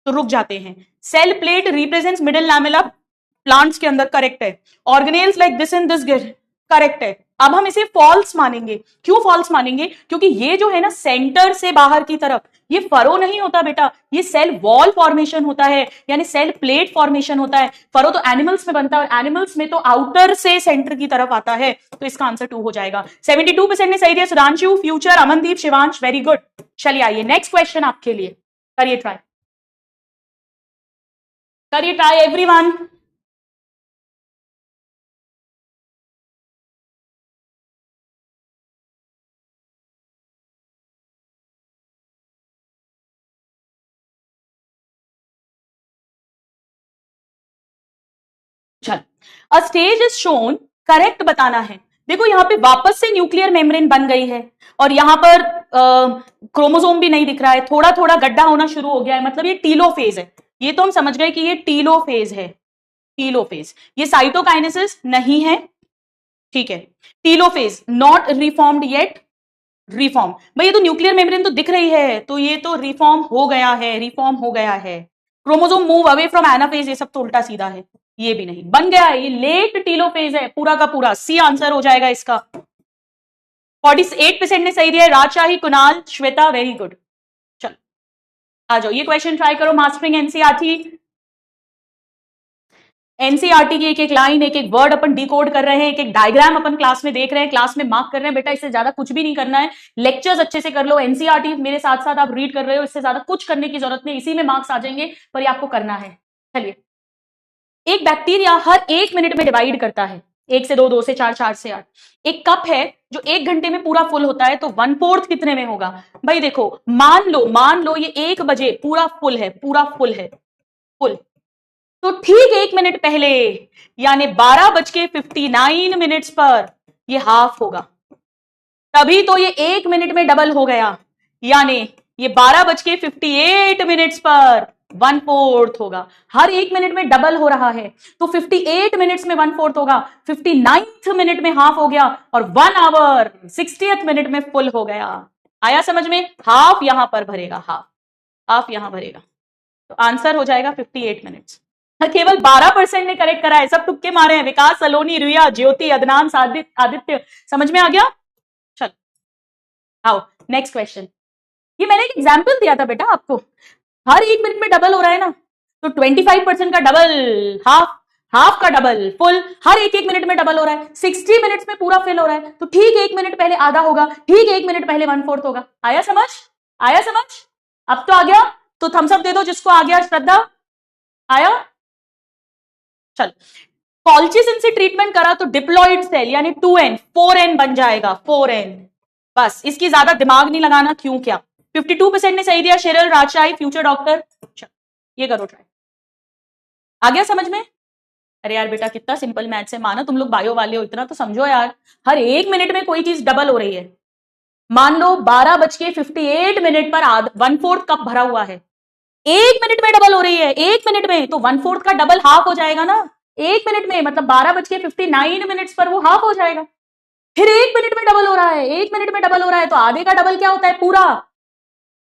तो रुक जाते हैं। Cell plate represents middle lamella plants के अंदर, करेक्ट है। Organelles like this in this गिर, करेक्ट है। अब हम इसे फॉल्स मानेंगे। क्यों फॉल्स मानेंगे? क्योंकि ये जो है ना सेंटर से बाहर की तरफ, ये फरो नहीं होता बेटा, ये सेल वॉल फॉर्मेशन होता है, यानी सेल प्लेट फॉर्मेशन होता है। फरो तो एनिमल्स में बनता है, और एनिमल्स में तो आउटर से सेंटर की तरफ आता है। तो इसका आंसर 2 हो जाएगा। 72% ने सही दिया, Sudhanshu, future, Amandeep, Shivansh, very good. चलिए आइए नेक्स्ट क्वेश्चन आपके लिए, करिए ट्राई, करिए ट्राई एवरीवन। चल अ स्टेज इज शोन, करेक्ट बताना है। देखो यहाँ पे वापस से न्यूक्लियर मेम्ब्रेन बन गई है और यहाँ पर क्रोमोसोम भी नहीं दिख रहा है, थोड़ा थोड़ा गड्ढा होना शुरू हो गया है, मतलब ये टीलोफेज है। ये तो हम समझ गए कि ये टीलोफेज है, टीलोफेज। ये साइटोकाइनेसिस नहीं है, ठीक है। Telophase not reformed yet, reform. भाई ये तो न्यूक्लियर मेम्ब्रेन तो दिख रही है, तो ये तो रिफॉर्म हो गया है, रिफॉर्म हो गया है। Chromosome move away from anaphase, ये सब तो उल्टा सीधा है, ये भी नहीं बन गया है, ये लेट टीलोफेज है पूरा का पूरा। सी आंसर हो जाएगा इसका। 48% ने सही दिया, राजशाही, कुणाल, श्वेता, वेरी गुड। चलो आ जाओ, ये क्वेश्चन ट्राई करो। मास्टरिंग एनसीईआरटी, एनसीईआरटी की एक एक लाइन, एक एक वर्ड अपन डिकोड कर रहे हैं, एक एक डायग्राम अपन क्लास में देख रहे हैं, क्लास में मार्क कर रहे हैं। बेटा इससे ज्यादा कुछ भी नहीं करना है, लेक्चर्स अच्छे से कर लो। एनसीईआरटी मेरे साथ साथ आप रीड कर रहे हो, इससे ज्यादा कुछ करने की जरूरत नहीं, इसी में मार्क्स आ जाएंगे, पर ये आपको करना है। चलिए, एक बैक्टीरिया हर 1 मिनट में डिवाइड करता है, 1 से 2, 2 से 4, 4 से 8। एक कप है जो 1 घंटे में पूरा फुल होता है, तो 1/4 कितने में होगा? भाई देखो, मान लो ये 1 बजे पूरा फुल है, पूरा फुल है, फुल। तो ठीक 1 मिनट पहले, यानी 12:59 पर ये हाफ होगा, तभी तो ये 1 मिनट में डबल हो गया, यानी ये 12:58 पर 1/4 होगा। हर 1 मिनट में डबल हो रहा है, तो 58 मिनट्स में 1/4 होगा, 59th मिनट में हाफ हो गया, और 1 आवर 60th मिनट में फुल हो गया। आया समझ में? हाफ यहां पर भरेगा, हाफ यहां भरेगा, तो आंसर हो जाएगा 58 मिनट्स। केवल 12% ने करेक्ट करा है, सब तुक्के मारे हैं। विकास, सलोनी, रिया, ज्योति, अदनान, आदित्य। समझ में आ गया? चलो आओ नेक्स्ट क्वेश्चन। ये मैंने एक एग्जाम्पल दिया था बेटा आपको, हर 1 मिनट में डबल हो रहा है ना, तो 25% का डबल, हाफ का डबल, फुल, हर एक मिनट में डबल हो रहा है। 60 मिनट्स में पूरा फिल हो रहा है, तो ठीक 1 मिनट पहले आधा होगा, ठीक 1 मिनट पहले 1/4 होगा। आया समझ? आया समझ? अब तो आ गया, तो थम्स अप दे दो जिसको आ गया। श्रद्धा, आया? चल, कॉल्चिसिन से ट्रीटमेंट करा तो डिप्लॉइड सेल यानी 2n 4n बन जाएगा, 4n। बस इसकी ज्यादा दिमाग नहीं लगाना, क्यों क्या। 52% ने सही दिया, शेरल, राजशाही, फ्यूचर डॉक्टर। ये करो ट्राई। आ गया समझ में? अरे यार बेटा कितना सिंपल मैथ्स है, माना तुम लोग बायो वाले हो, इतना तो समझो यार। हर 1 मिनट में कोई चीज डबल हो रही है। मान लो 12:58 पर 1/4 कप भरा हुआ है, 1 मिनट में डबल हो रही है, 1 मिनट में, तो 1/4 का डबल हाफ हो जाएगा ना 1 मिनट में, मतलब 12:59 पर वो हाफ हो जाएगा। फिर 1 मिनट में डबल हो रहा है, 1 मिनट में डबल हो रहा है, तो आधे का डबल क्या होता है? पूरा।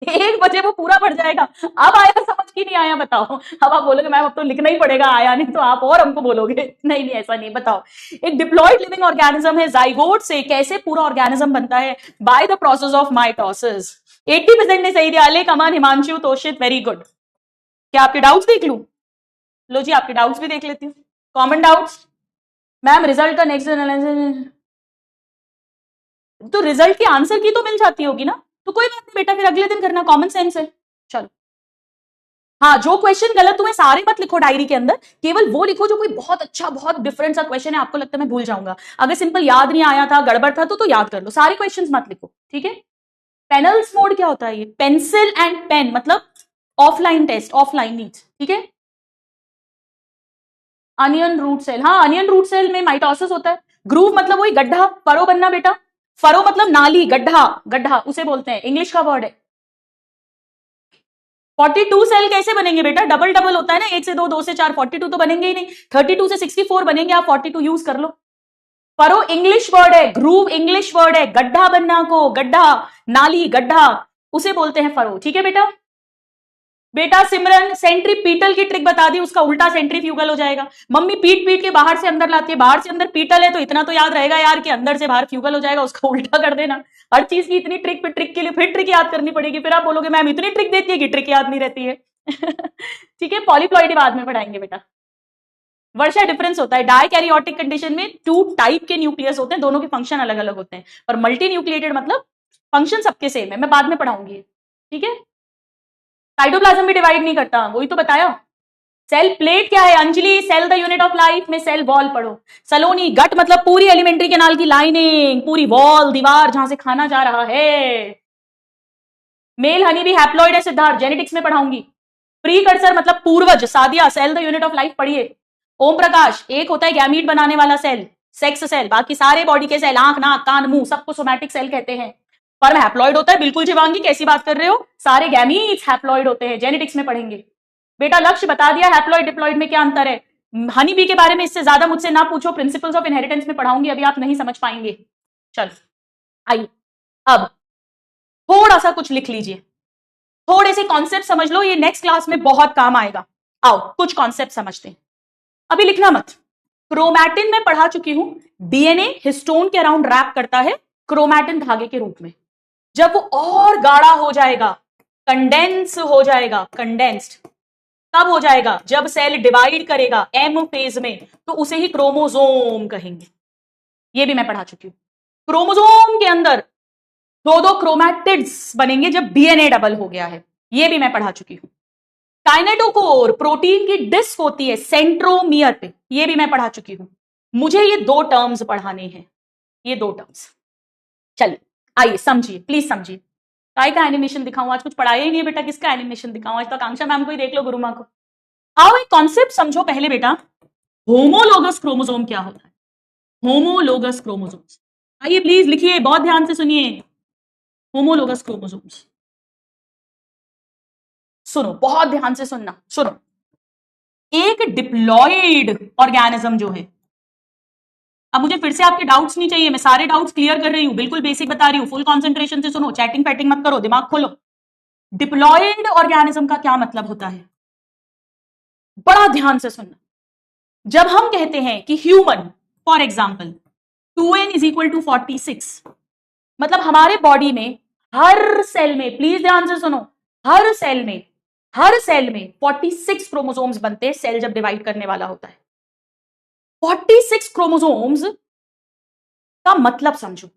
1 बजे वो पूरा भर जाएगा। अब आया समझ की नहीं आया बताओ? अब आप बोलोगे मैम अब तो लिखना ही पड़ेगा, आया नहीं तो आप और हमको बोलोगे। नहीं नहीं ऐसा नहीं, बताओ। एक डिप्लॉइड लिविंग ऑर्गेनिज्म है, जाइगोट से कैसे पूरा ऑर्गेनिज्म बनता है? By the process of mitosis. 80% ने सही दिया, अलेक, अमन, हिमांशु, तोशित, वेरी गुड। क्या आपके डाउट्स देख लूं? लो जी आपके डाउट्स भी देख लेती हूँ। Common doubts? मैम रिजल्ट का नेक्स्ट एनालिसिस, तो रिजल्ट की आंसर की तो मिल जाती होगी ना, तो कोई बात नहीं बेटा, फिर अगले दिन करना, कॉमन सेंस है। चलो हाँ, जो क्वेश्चन गलत हुए सारे मत लिखो डायरी के अंदर, केवल वो लिखो जो कोई बहुत अच्छा बहुत डिफरेंट सा क्वेश्चन है, आपको लगता है मैं भूल जाऊंगा। अगर सिंपल याद नहीं आया था, गड़बड़ था, तो याद कर लो, सारे क्वेश्चंस मत लिखो, ठीक है। पेनल्स मोड क्या होता है? ये पेंसिल एंड पेन, मतलब ऑफलाइन टेस्ट, ऑफलाइन नीड्स, ठीक है। अनियन रूट सेल, हाँ अनियन रूट सेल में माइटोसिस होता है। ग्रूव मतलब वही गड्ढा, फरो बनना बेटा, फरो मतलब नाली, गड्ढा, गड्ढा उसे बोलते हैं, इंग्लिश का वर्ड है। 42 सेल कैसे बनेंगे बेटा? डबल डबल होता है ना, 1 से 2, 2 से 4, 42 तो बनेंगे ही नहीं। 32 से 64 बनेंगे, आप 42 यूज कर लो। फरो इंग्लिश वर्ड है, ग्रूव इंग्लिश वर्ड है, गड्ढा बनना को, गड्ढा, नाली, गड्ढा उसे बोलते हैं फरो, ठीक है बेटा। बेटा सिमरन सेंट्रीपीटल की ट्रिक बता दी, उसका उल्टा सेंट्रीफ्यूगल हो जाएगा। मम्मी पीट पीट के बाहर से अंदर लाती है, बाहर से अंदर पीटल है, तो इतना तो याद रहेगा यार कि अंदर से बाहर फ्यूगल हो जाएगा, उसका उल्टा कर देना। हर चीज की इतनी ट्रिक पे ट्रिक के लिए फिर ट्रिक याद करनी पड़ेगी, फिर आप बोलोगे मैम इतनी ट्रिक देती है कि ट्रिक याद नहीं रहती है। ठीक है, पॉलीप्लॉइडी बाद में पढ़ाएंगे बेटा। वर्षा डिफरेंस होता है, डाइकैरियोटिक कंडीशन में 2 टाइप के न्यूक्लियस होते हैं, दोनों के फंक्शन अलग अलग होते हैं, पर मल्टी न्यूक्लिएटेड मतलब फंक्शन सबके सेम है, मैं बाद में पढ़ाऊंगी, ठीक है। साइटोप्लाज्म भी डिवाइड नहीं करता, वही तो बताया। सेल प्लेट क्या है? Anjali, cell the unit of life में सेल वॉल पढ़ो। सलोनी, गट मतलब पूरी एलिमेंट्री कैनाल की लाइनिंग, पूरी वॉल, दीवार जहां से खाना जा रहा है। मेल हनी भी हैप्लॉइड है सिद्धार्थ, जेनेटिक्स में पढ़ाऊंगी। प्रीकर्सर मतलब पूर्वज, Sadia, cell the unit of life पढ़िए। ओम प्रकाश, एक होता है गैमीट बनाने वाला सेल, सेक्स सेल, बाकी सारे बॉडी के सेल, आंख, नाक, कान, मुंह, सबको सोमैटिक सेल कहते हैं। पर हैप्लॉइड होता है, बिल्कुल शिवांगी, कैसी बात कर रहे हो, सारे गैमीट्स हैप्लॉइड होते हैं, जेनेटिक्स में पढ़ेंगे। बेटा लक्ष्य बता दिया हैप्लॉइड डिप्लॉइड में क्या अंतर है। हनी बी के बारे में इससे ज्यादा मुझसे ना पूछो, प्रिंसिपल्स ऑफ इनहेरिटेंस में पढ़ाऊंगी, अभी आप नहीं समझ पाएंगे। चल आइए अब थोड़ा सा कुछ लिख लीजिए, थोड़े से कॉन्सेप्ट समझ लो, ये नेक्स्ट क्लास में बहुत काम आएगा। आओ कुछ कॉन्सेप्ट समझते हैं, अभी लिखना मत। क्रोमैटिन में पढ़ा चुकी हूं, डीएनए हिस्टोन के अराउंड रैप करता है क्रोमैटिन धागे के रूप में। जब वो और गाढ़ा हो जाएगा, कंडेंस हो जाएगा, कंडेंस्ड कब हो जाएगा, जब सेल डिवाइड करेगा एम फेज में, तो उसे ही क्रोमोसोम कहेंगे। ये भी मैं पढ़ा चुकी हूं। क्रोमोसोम के अंदर दो दो क्रोमैटिड्स बनेंगे जब डीएनए डबल हो गया है, ये भी मैं पढ़ा चुकी हूं। काइनेटोकोर प्रोटीन की डिस्क होती है सेंट्रोमियर पे, ये भी मैं पढ़ा चुकी हूं। मुझे ये दो टर्म्स पढ़ाने हैं, ये दो टर्म्स। चलिए आइए समझिए, प्लीज समझिए। काय का एनिमेशन दिखाऊं, आज कुछ पढ़ाया ही नहीं है बेटा, किसका एनिमेशन दिखाऊं, आज तो आकांक्षा मैम को ही देख लो, गुरु मां को। आओ एक कॉन्सेप्ट समझो पहले बेटा, होमोलोगस क्रोमोसोम क्या होता है, होमोलोगस क्रोमोसोम्स। आइए प्लीज लिखिए, बहुत ध्यान से सुनिए। होमोलोगस क्रोमोसोम्स, सुनो बहुत ध्यान से सुनना, सुनो। एक डिप्लॉइड ऑर्गेनिज्म जो है, अब मुझे फिर से आपके डाउट्स नहीं चाहिए, मैं सारे डाउट्स क्लियर कर रही हूं, बिल्कुल बेसिक बता रही हूं, फुल कंसंट्रेशन से सुनो, चैटिंग पैटिंग मत करो, दिमाग खोलो। डिप्लॉइड ऑर्गेनिज्म का क्या मतलब होता है, बड़ा ध्यान से सुनना। जब हम कहते हैं कि human for example 2n is equal to 46, मतलब हमारे बॉडी में हर सेल में, प्लीज ध्यान से सुनो, हर सेल में 46 क्रोमोसोम्स बनते हैं सेल जब डिवाइड करने वाला होता है। 46 क्रोमोसोम्स का मतलब समझो।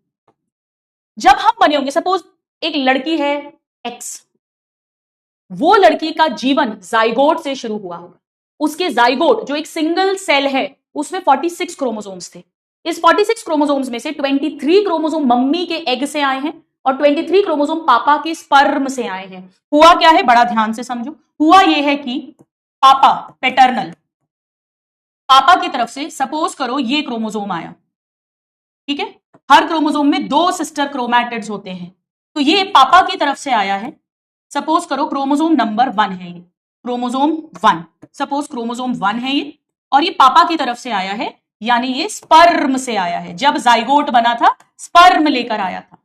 जब हम बने होंगे, सपोज एक लड़की है एक्स, वो लड़की का जीवन जाइगोट से शुरू हुआ होगा, उसके जाइगोट जो एक सिंगल सेल है उसमें 46 क्रोमोसोम्स थे। इस 46 क्रोमोसोम्स में से 23 क्रोमोसोम मम्मी के एग से आए हैं और 23 क्रोमोसोम पापा के स्पर्म से आए हैं। हुआ क्या है, बड़ा ध्यान से समझो। हुआ यह है कि पापा पैटर्नल, पापा की तरफ से सपोज करो ये क्रोमोसोम आया, ठीक है, हर क्रोमोसोम में 2 सिस्टर क्रोमैटिड्स होते हैं, तो ये पापा की तरफ से आया है, सपोज करो क्रोमोसोम नंबर 1 है ये, क्रोमोसोम 1, सपोज क्रोमोसोम 1 है ये, और ये पापा की तरफ से आया है, यानी ये स्पर्म से आया है, जब जाइगोट बना था स्पर्म लेकर आया था।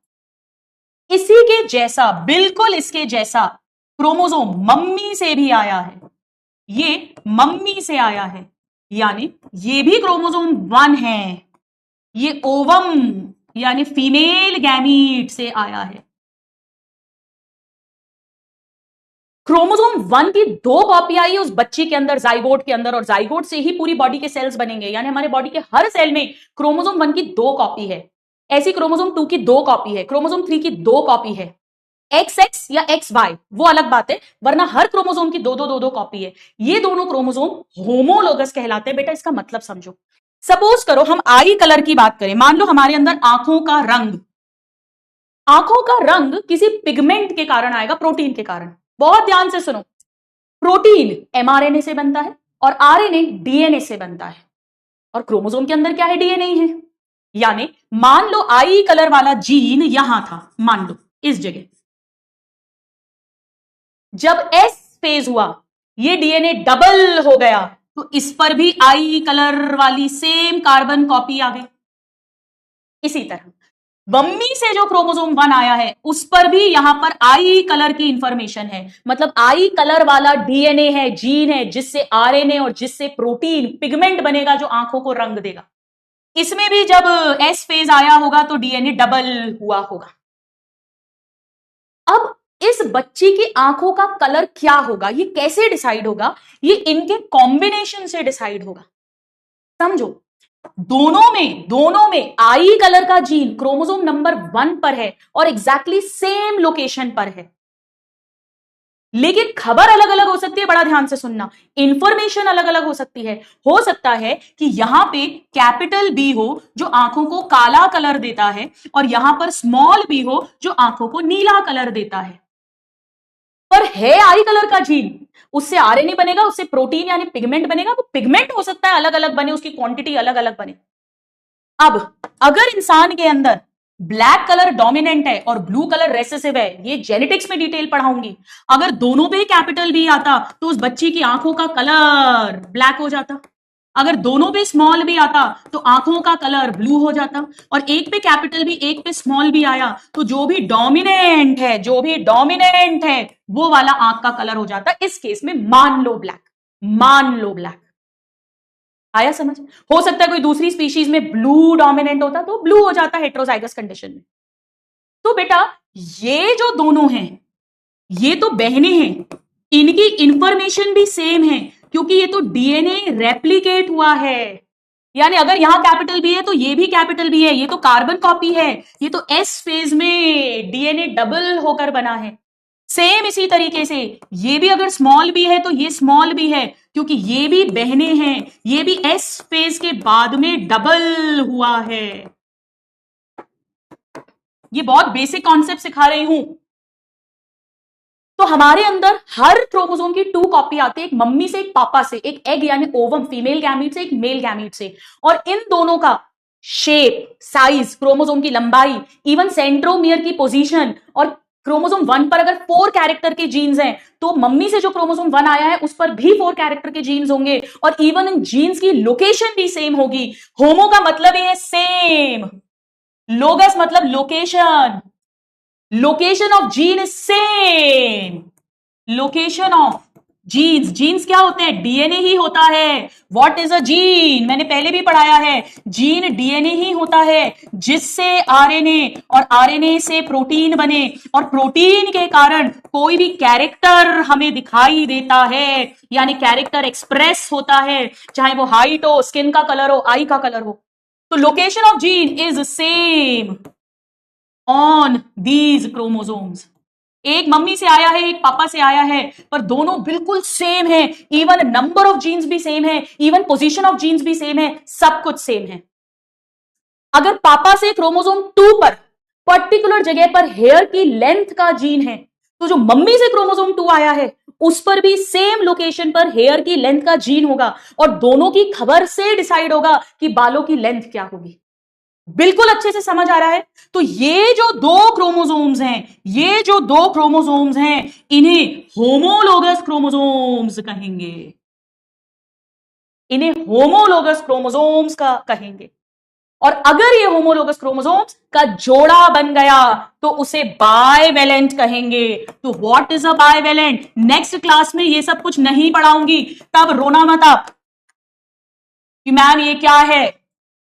इसी के जैसा, बिल्कुल इसके जैसा क्रोमोसोम मम्मी से भी आया है, ये मम्मी से आया है, यानी ये भी क्रोमोसोम 1 है, ये ओवम यानी फीमेल गैमीट से आया है। क्रोमोसोम 1 की 2 कॉपी आई है उस बच्ची के अंदर, जाइगोट के अंदर, और जाइगोट से ही पूरी बॉडी के सेल्स बनेंगे, यानी हमारे बॉडी के हर सेल में क्रोमोसोम 1 की 2 कॉपी है। ऐसी क्रोमोसोम 2 की 2 कॉपी है, क्रोमोसोम 3 की 2 कॉपी है। XX या XY वो अलग बात है, वरना हर क्रोमोसोम की 2 कॉपी है। ये दोनों क्रोमोसोम होमोलोगस कहलाते हैं। बेटा इसका मतलब समझो, सपोज करो हम आई कलर की बात करें, मान लो हमारे अंदर आंखों का रंग, आंखों का रंग किसी पिगमेंट के कारण आएगा, प्रोटीन के कारण। बहुत ध्यान से सुनो, प्रोटीन mRNA से बनता है और RNA DNA से बनता है, और क्रोमोसोम के अंदर क्या है, DNA ही है। यानी मान लो आई कलर वाला जीन यहां था, मान लो इस जगह, जब S फेज हुआ ये DNA डबल हो गया, तो इस पर भी आई कलर वाली सेम कार्बन कॉपी आ गई। इसी तरह मम्मी से जो क्रोमोसोम 1 आया है उस पर भी यहां पर आई कलर की इंफॉर्मेशन है, मतलब आई कलर वाला DNA है, जीन है, जिससे RNA और जिससे प्रोटीन पिगमेंट बनेगा जो आंखों को रंग देगा। इसमें भी जब S फेज आया होगा तो DNA डबल हुआ होगा। अब इस बच्ची की आंखों का कलर क्या होगा, ये कैसे डिसाइड होगा, ये इनके कॉम्बिनेशन से डिसाइड होगा। समझो, दोनों में आई कलर का जीन क्रोमोसोम नंबर 1 पर है और एग्जैक्टली सेम लोकेशन पर है, लेकिन खबर अलग अलग हो सकती है। बड़ा ध्यान से सुनना, इंफॉर्मेशन अलग अलग हो सकती है। हो सकता है कि यहां पे कैपिटल B हो जो आंखों को काला कलर देता है, और यहां पर स्मॉल b हो जो आंखों को नीला कलर देता है। पर है आई कलर का जीन, उससे आरएनए बनेगा, उससे प्रोटीन यानी पिगमेंट बनेगा। वो पिगमेंट हो सकता है अलग अलग बने, उसकी क्वांटिटी अलग अलग बने। अब अगर इंसान के अंदर ब्लैक कलर डोमिनेंट है और ब्लू कलर रेसेसिव है, ये जेनेटिक्स में डिटेल पढ़ाऊंगी, अगर दोनों पे कैपिटल बी आता तो उस बच्ची की आंखों का कलर ब्लैक हो जाता। अगर दोनों पे स्मॉल बी आता तो आंखों का कलर ब्लू हो जाता। और एक पे कैपिटल बी एक पे स्मॉल बी आया तो जो भी डोमिनेंट है, जो भी डोमिनेंट है वो वाला आंख का कलर हो जाता। इस केस में मान लो ब्लैक, मान लो ब्लैक। आया समझ? हो सकता है कोई दूसरी स्पीशीज में ब्लू डोमिनेंट होता तो ब्लू हो जाता हेट्रोजाइगस कंडीशन में। तो बेटा ये जो दोनों हैं, ये तो बहनें हैं, इनकी इंफॉर्मेशन भी सेम है क्योंकि ये तो डीएनए रेप्लिकेट हुआ है। यानी अगर यहां कैपिटल बी है तो ये भी कैपिटल बी है, ये तो कार्बन कॉपी है, ये तो एस फेज में डीएनए डबल होकर बना है। सेम इसी तरीके से ये भी अगर स्मॉल बी है तो ये स्मॉल बी है क्योंकि ये भी बहनें हैं, ये भी एस फेज के बाद में डबल हुआ है। ये बहुत बेसिक कॉन्सेप्ट सिखा रही हूं। तो हमारे अंदर हर क्रोमोसोम की 2 कॉपी आती है, एक मम्मी से एक पापा से, एक एग यानी ओवम फीमेल गैमीट से, एक मेल गैमीट से। और इन दोनों का शेप, साइज, क्रोमोसोम की लंबाई, इवन सेंट्रोमियर की पोजीशन, और क्रोमोसोम 1 पर अगर 4 कैरेक्टर के जीन्स हैं तो मम्मी से जो क्रोमोसोम 1 आया है उस पर भी 4 कैरेक्टर के जीन्स होंगे और इवन इन जीन्स की लोकेशन भी सेम होगी। होमो का मतलब ये है सेम, लोगस मतलब location, location of gene is same, location of genes. Genes क्या होते हैं? डीएनए ही होता है। What is a gene? मैंने पहले भी पढ़ाया है, जीन डीएनए ही होता है जिससे आरएनए और आरएनए से प्रोटीन बने और प्रोटीन के कारण कोई भी कैरेक्टर हमें दिखाई देता है, यानी कैरेक्टर एक्सप्रेस होता है, चाहे वो हाइट हो, स्किन का कलर हो, आई का कलर हो। तो location of gene is same on these chromosomes. एक मम्मी से आया है, एक पापा से आया है, पर दोनों बिल्कुल सेम है। इवन नंबर ऑफ जीन्स भी सेम है, इवन पोजीशन ऑफ जीन्स भी सेम है, सब कुछ सेम है। अगर पापा से क्रोमोसोम 2 पर पर्टिकुलर जगह पर हेयर की लेंथ का जीन है तो जो मम्मी से क्रोमोसोम 2 आया है उस पर भी सेम लोकेशन पर हेयर की लेंथ का जीन होगा और दोनों की खबर से डिसाइड होगा कि बालों की लेंथ क्या होगी। बिल्कुल अच्छे से समझ आ रहा है? तो ये जो 2 क्रोमोसोम्स हैं, ये जो 2 क्रोमोसोम्स हैं, इन्हें होमोलोगस क्रोमोसोम्स कहेंगे, इन्हें होमोलोगस क्रोमोसोम्स का कहेंगे। और अगर ये होमोलोगस क्रोमोसोम्स का जोड़ा बन गया तो उसे बाइवेलेंट कहेंगे। तो what is a bivalent? Next class में ये सब कुछ नहीं पढ़ाऊंगी, तब रोना मत आप कि मैम ये क्या है।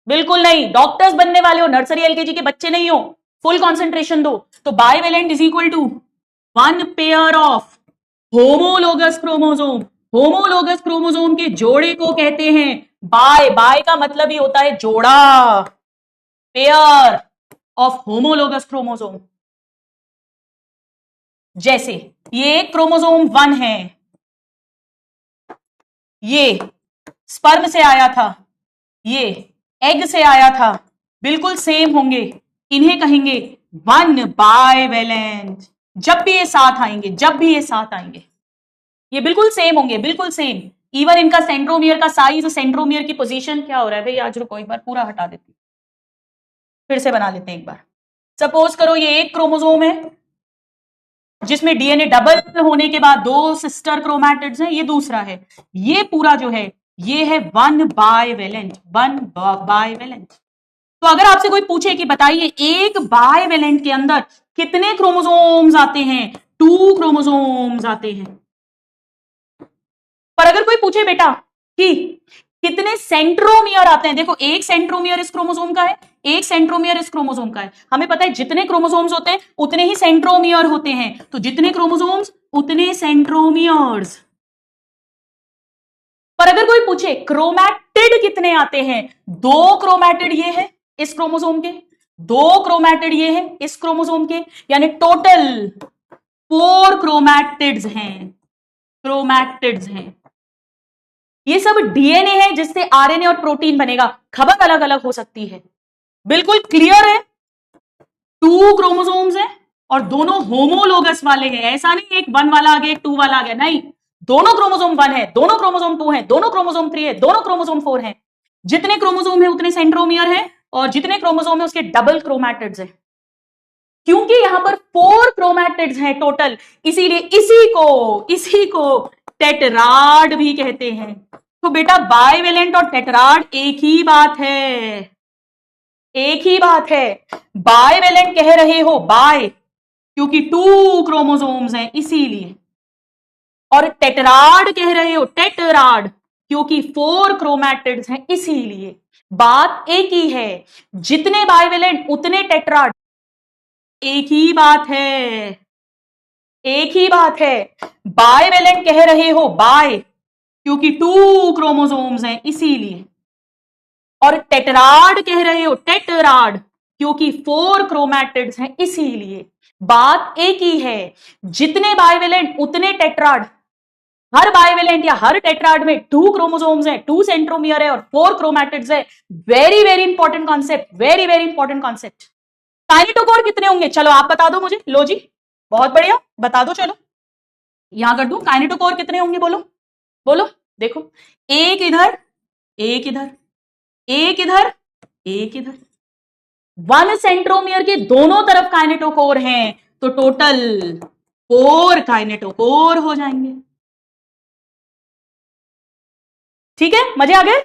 बिल्कुल नहीं, डॉक्टर्स बनने वाले हो, नर्सरी एलकेजी के बच्चे नहीं हो। फुल कंसंट्रेशन दो। तो bivalent is equal to 1 pair of homologous chromosome. Homologous chromosome के जोड़े को कहते हैं बाय। बाय का मतलब ही होता है जोड़ा, पेयर ऑफ होमोलोगस क्रोमोसोम। जैसे ये क्रोमोसोम 1 है, ये स्पर्म से आया था, ये एग से आया था, बिल्कुल सेम होंगे, इन्हें कहेंगे 1 बाइवेलेंट। जब भी ये साथ आएंगे, जब भी ये साथ आएंगे ये बिल्कुल सेम होंगे, बिल्कुल सेम। इवन इनका सेंट्रोमियर का साइज, सेंट्रोमियर की पोजीशन, क्या हो रहा है भाई आज रुको, एक बार पूरा हटा देती हूं, फिर से बना लेते हैं एक बार। सपोज करो ये एक क्रोमोसोम है जिसमें डीएनए डबल होने के बाद 2 सिस्टर क्रोमैटिड्स हैं, ये दूसरा है। ये पूरा जो है ये है 1 बाइवेलेंट, 1 बाइवेलेंट। तो अगर आपसे कोई पूछे कि बताइए एक बाइवेलेंट के अंदर कितने क्रोमोसोम्स आते हैं? 2 क्रोमोसोम्स आते हैं। पर अगर कोई पूछे बेटा कि कितने सेंट्रोमियर आते हैं, देखो एक सेंट्रोमियर इस क्रोमोसोम का है, एक सेंट्रोमियर इस क्रोमोसोम का है। हमें पता है जितने क्रोमोसोम्स होते हैं उतने ही सेंट्रोमियर होते हैं, तो जितने क्रोमोसोम्स उतने सेंट्रोमियर्स। पर अगर कोई पूछे क्रोमैटिड कितने आते हैं, 2 क्रोमैटिड ये है इस क्रोमोसोम के, 2 क्रोमैटिड ये है इस क्रोमोसोम के, यानी टोटल 4 क्रोमैटिड्स हैं, क्रोमैटिड्स हैं। ये सब डीएनए है जिससे आरएनए और प्रोटीन बनेगा। खबर अलग अलग हो सकती है, बिल्कुल क्लियर है। 2 क्रोमोसोम्स हैं और दोनों होमोलोगस वाले हैं। ऐसा नहीं एक 1 वाला आ गया एक 2 वाला आ गया, नहीं, दोनों क्रोमोसोम 1 है, दोनों क्रोमोसोम 2 है, दोनों क्रोमोसोम 3 है, दोनों क्रोमोसोम 4 है। जितने क्रोमोसोम है उतने सेंट्रोमियर है और जितने क्रोमोसोम है उसके डबल क्रोमैटिड्स है। क्योंकि यहां पर 4 क्रोमैटिड्स हैं टोटल, इसीलिए इसी को टेट्राड भी कहते हैं। तो बेटा बाइवेलेंट और टेट्राड एक ही बात है, एक ही बात है। बाइवेलेंट कह रहे हो बाय, क्योंकि 2 क्रोमोसोम्स हैं इसीलिए, और टेट्राड कह रहे हो टेट्राड क्योंकि 4 क्रोमैटिड्स हैं इसीलिए। बात एक ही है, जितने बाइवेलेंट उतने टेट्राड, एक ही बात है, एक ही बात है। बाइवेलेंट कह रहे हो बाय, क्योंकि 2 क्रोमोसोम्स हैं इसीलिए, और टेट्राड कह रहे हो टेट्राड क्योंकि 4 क्रोमैटिड्स हैं इसीलिए। बात एक ही है, जितने बाइवेलेंट उतने टेट्राड। हर बाइवेलेंट या हर टेट्राड में 2 क्रोमोसोम्स हैं, 2 सेंट्रोमियर है और 4 क्रोमैटिड्स है। Very very important concept, very very important concept. Kinetochore कितने होंगे, चलो आप बता दो मुझे। लो जी, बहुत बढ़िया, बता दो। चलो यहां कर दू, काइनेटोकोर कितने होंगे, बोलो बोलो। देखो, एक इधर, एक इधर, एक इधर, एक इधर। 1 सेंट्रोमियर के दोनों तरफ काइनेटोकोर हैं, तो टोटल 4 काइनेटोकोर हो जाएंगे। ठीक है, मजे आ गए।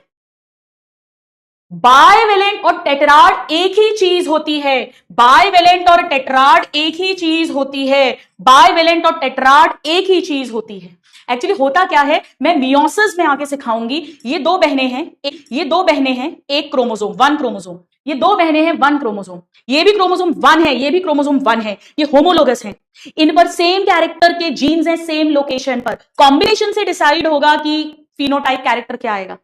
बाइवेलेंट और टेट्राड एक ही चीज होती है, बाइवेलेंट और टेट्राड एक ही चीज होती है, बाइवेलेंट और टेट्राड एक ही चीज होती है। एक्चुअली होता क्या है, मैं मियोसिस में आगे सिखाऊंगी। ये 2 बहनें हैं, ये 2 बहनें हैं, एक क्रोमोसोम 1 क्रोमोसोम, ये 2 बहनें हैं 1 क्रोमोसोम, ये भी क्रोमोसोम 1 है, ये भी क्रोमोसोम 1 है, ये होमोलोगस है। इन पर सेम कैरेक्टर के जीन्स हैं, सेम लोकेशन पर। कॉम्बिनेशन से डिसाइड होगा कि फिनोटाइप कैरेक्टर क्या आएगा।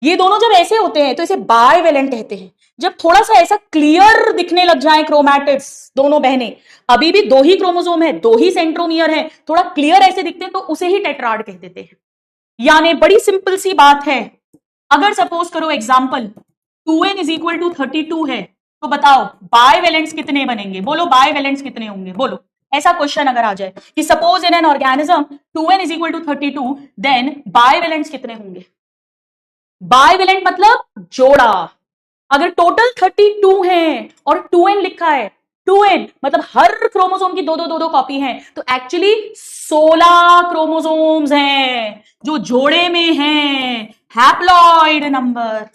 ये दोनों जब ऐसे होते हैं तो इसे बाइवेलेंट कहते हैं। जब थोड़ा सा ऐसा क्लियर दिखने लग जाए क्रोमैटिड्स, दोनों बहनें, अभी भी 2 ही क्रोमोसोम है, 2 ही सेंट्रोमियर है, थोड़ा क्लियर ऐसे दिखते हैं तो उसे ही टेट्राड कह देते हैं। यानी बड़ी सिंपल सी बात है। अगर सपोज करो example 2n is equal to 32 है, तो बताओ बाइवेलेंट्स कितने बनेंगे, बोलो बाइवेलेंट्स कितने होंगे, बोलो। ऐसा क्वेश्चन अगर आ जाए कि suppose in an organism 2n is equal to 32, then bivalents कितने होंगे। बाइवेलेंट मतलब जोड़ा। अगर टोटल 32 है और 2n लिखा है, 2n मतलब हर क्रोमोसोम की 2-2 कॉपी हैं, तो एक्चुअली 16 क्रोमोसोम्स हैं जो जोड़े में हैं, हैप्लॉइड नंबर।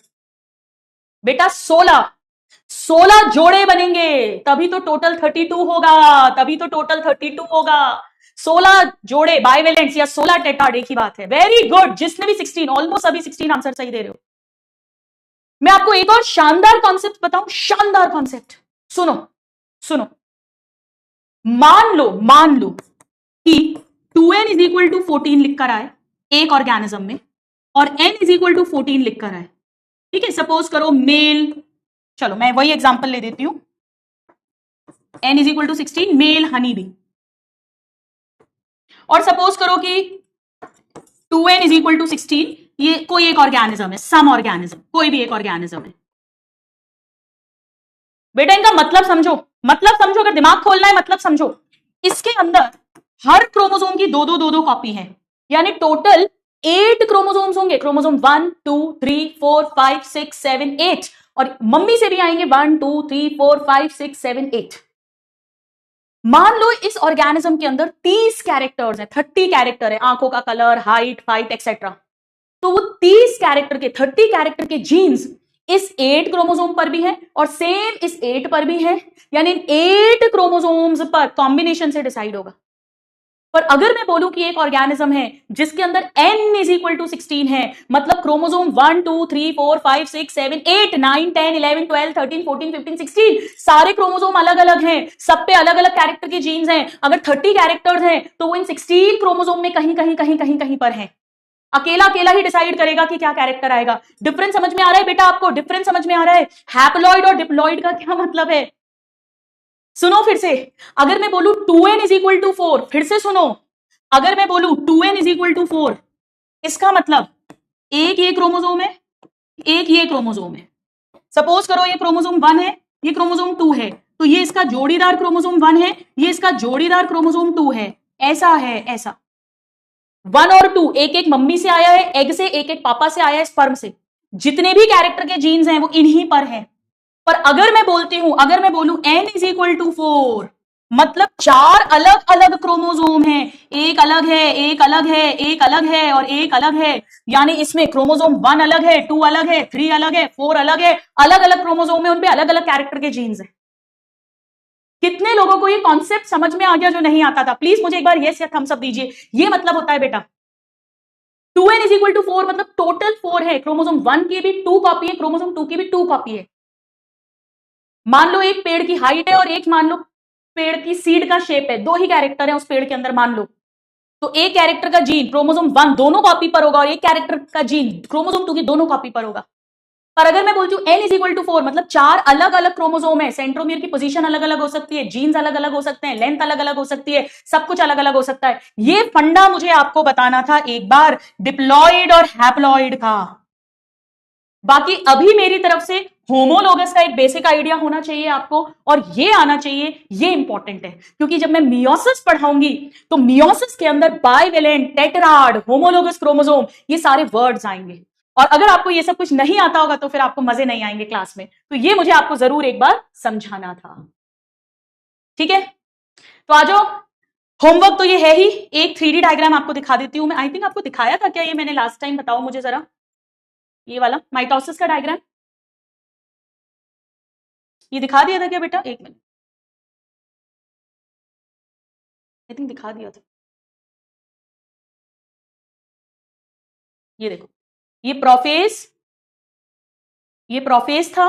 बेटा 16 जोड़े बनेंगे, तभी तो टोटल 32 होगा, तभी तो टोटल 32 होगा। 16 जोड़े बाइवेलेंट्स या 16 टेट्राड, एक ही बात है। वेरी गुड, जिसने भी 16, ऑलमोस्ट सभी 16 आंसर सही दे रहे हो। मैं आपको एक और शानदार कॉन्सेप्ट बताऊं, शानदार कॉन्सेप्ट। सुनो सुनो, मान लो कि 2n इज इक्वल टू 14 लिखकर आए एक ऑर्गेनिज्म में, और n इज इक्वल टू 14 लिखकर आए। ठीक है, सपोज करो मेल, चलो मैं वही एग्जांपल ले देती हूं, n is equal to 16 male honey bee, और सपोज करो कि 2n इज इक्वल टू 16 ये कोई एक ऑर्गेनिज्म है, सम ऑर्गेनिज्म, कोई भी एक ऑर्गेनिज्म है। बेटा इनका मतलब समझो, मतलब समझो, अगर दिमाग खोलना है मतलब समझो। इसके अंदर हर क्रोमोसोम की 2-2 कॉपी है, यानी टोटल 8 क्रोमोसोम्स होंगे। क्रोमोसोम 1 2 3 4 5 6 7 8, और मम्मी से भी आएंगे 1 2 3 4 5 6 7 8। मान लो इस ऑर्गेनिज्म के अंदर 30 कैरेक्टर्स हैं, 30 कैरेक्टर है, आंखों का कलर, हाइट, फाइट एक्सेट्रा। तो वो 30 कैरेक्टर के, 30 कैरेक्टर के जीन्स इस 8 क्रोमोसोम पर भी है और सेम इस 8 पर भी है, यानी 8 क्रोमोसोम्स पर कॉम्बिनेशन से डिसाइड होगा। पर अगर मैं बोलूं कि एक ऑर्गेनिज्म है जिसके अंदर n इज इक्वल टू 16 है, मतलब क्रोमोसोम 1 2 3 4 5 6 7 8 9 10 11 12 13 14 15 16 सारे क्रोमोसोम अलग अलग हैं, सब पे अलग अलग कैरेक्टर के जीन्स हैं। अगर 30 कैरेक्टर्स हैं तो वो इन 16 क्रोमोसोम में कहीं कहीं कहीं कहीं कहीं पर है। अकेला अकेला ही डिसाइड करेगा कि क्या कैरेक्टर आएगा। डिफरेंस समझ में आ रहा है बेटा आपको, डिफरेंस समझ में आ रहा है। हैप्लॉइड और डिप्लॉइड का क्या मतलब है, सुनो फिर से। अगर मैं बोलूं 2n इज इक्वल टू 4, फिर से सुनो, अगर मैं बोलूं 2n इज इक्वल टू 4, इसका मतलब एक ये क्रोमोसोम है, एक ये क्रोमोसोम है। सपोज करो ये क्रोमोसोम 1 है, ये क्रोमोसोम 2 है, तो ये इसका जोड़ीदार क्रोमोसोम 1 है, ये इसका जोड़ीदार क्रोमोसोम 2 है, ऐसा है, ऐसा 1 और 2 एक एक मम्मी से आया है, एग से, एक एक पापा से आया है, स्पर्म से। जितने भी कैरेक्टर के जीन्स हैं वो इन्हीं पर हैं। पर अगर मैं बोलती हूं, अगर मैं बोलूं n इज इक्वल टू 4, मतलब 4 अलग अलग क्रोमोसोम हैं, एक अलग है, एक अलग है, एक अलग है और एक अलग है, यानी इसमें क्रोमोसोम 1 अलग है, 2 अलग है, 3 अलग है, 4 अलग है, अलग अलग क्रोमोसोम है, उनपे अलग अलग कैरेक्टर के जीन्स हैं। कितने लोगों को ये कॉन्सेप्ट समझ में आ गया जो नहीं आता था? प्लीज मुझे एक बार यस या थम्स अप दीजिए। ये मतलब होता है बेटा 2n इज इक्वल टू 4, मतलब टोटल 4 है। क्रोमोसोम 1 की भी 2 कॉपी है, क्रोमोसोम 2 की भी 2 कॉपी है। मान लो एक पेड़ की हाइट है और एक मान लो पेड़ की सीड का शेप है, 2 ही कैरेक्टर है उस पेड़ के अंदर मान लो, तो एक कैरेक्टर का जीन क्रोमोसोम 1 दोनों कॉपी पर होगा और एक कैरेक्टर का जीन क्रोमोसोम 2 की दोनों कॉपी पर होगा। पर अगर मैं बोलती हूँ n इज इक्वल टू 4, मतलब 4 अलग अलग क्रोमोसोम है, सेंट्रोमियर की पोजीशन अलग अलग हो सकती है, जीन्स अलग अलग हो सकते हैं, लेंथ अलग अलग हो सकती है, सब कुछ अलग अलग हो सकता है। ये फंडा मुझे आपको बताना था एक बार डिप्लॉइड और हैप्लॉइड का। बाकी अभी मेरी तरफ से होमोलोगस का एक बेसिक आइडिया होना चाहिए आपको, और ये आना चाहिए, ये इंपॉर्टेंट है क्योंकि जब मैं मियोसिस पढ़ाऊंगी तो मियोसिस के अंदर बाइवेलेंट, टेट्राड, होमोलोगस क्रोमोसोम, ये सारे वर्ड्स आएंगे। और अगर आपको ये सब कुछ नहीं आता होगा तो फिर आपको मजे नहीं आएंगे क्लास में, तो ये मुझे आपको जरूर एक बार समझाना था। ठीक है, तो आ जाओ। होमवर्क तो ये है ही, एक 3D डायग्राम आपको दिखा देती हूं मैं। आई थिंक आपको दिखाया था क्या ये मैंने लास्ट टाइम? बताओ मुझे जरा, ये वाला माइटोसिस का डायग्राम ये दिखा दिया था क्या बेटा? एक मिनट, आई थिंक दिखा दिया था। ये देखो, ये प्रोफेज था।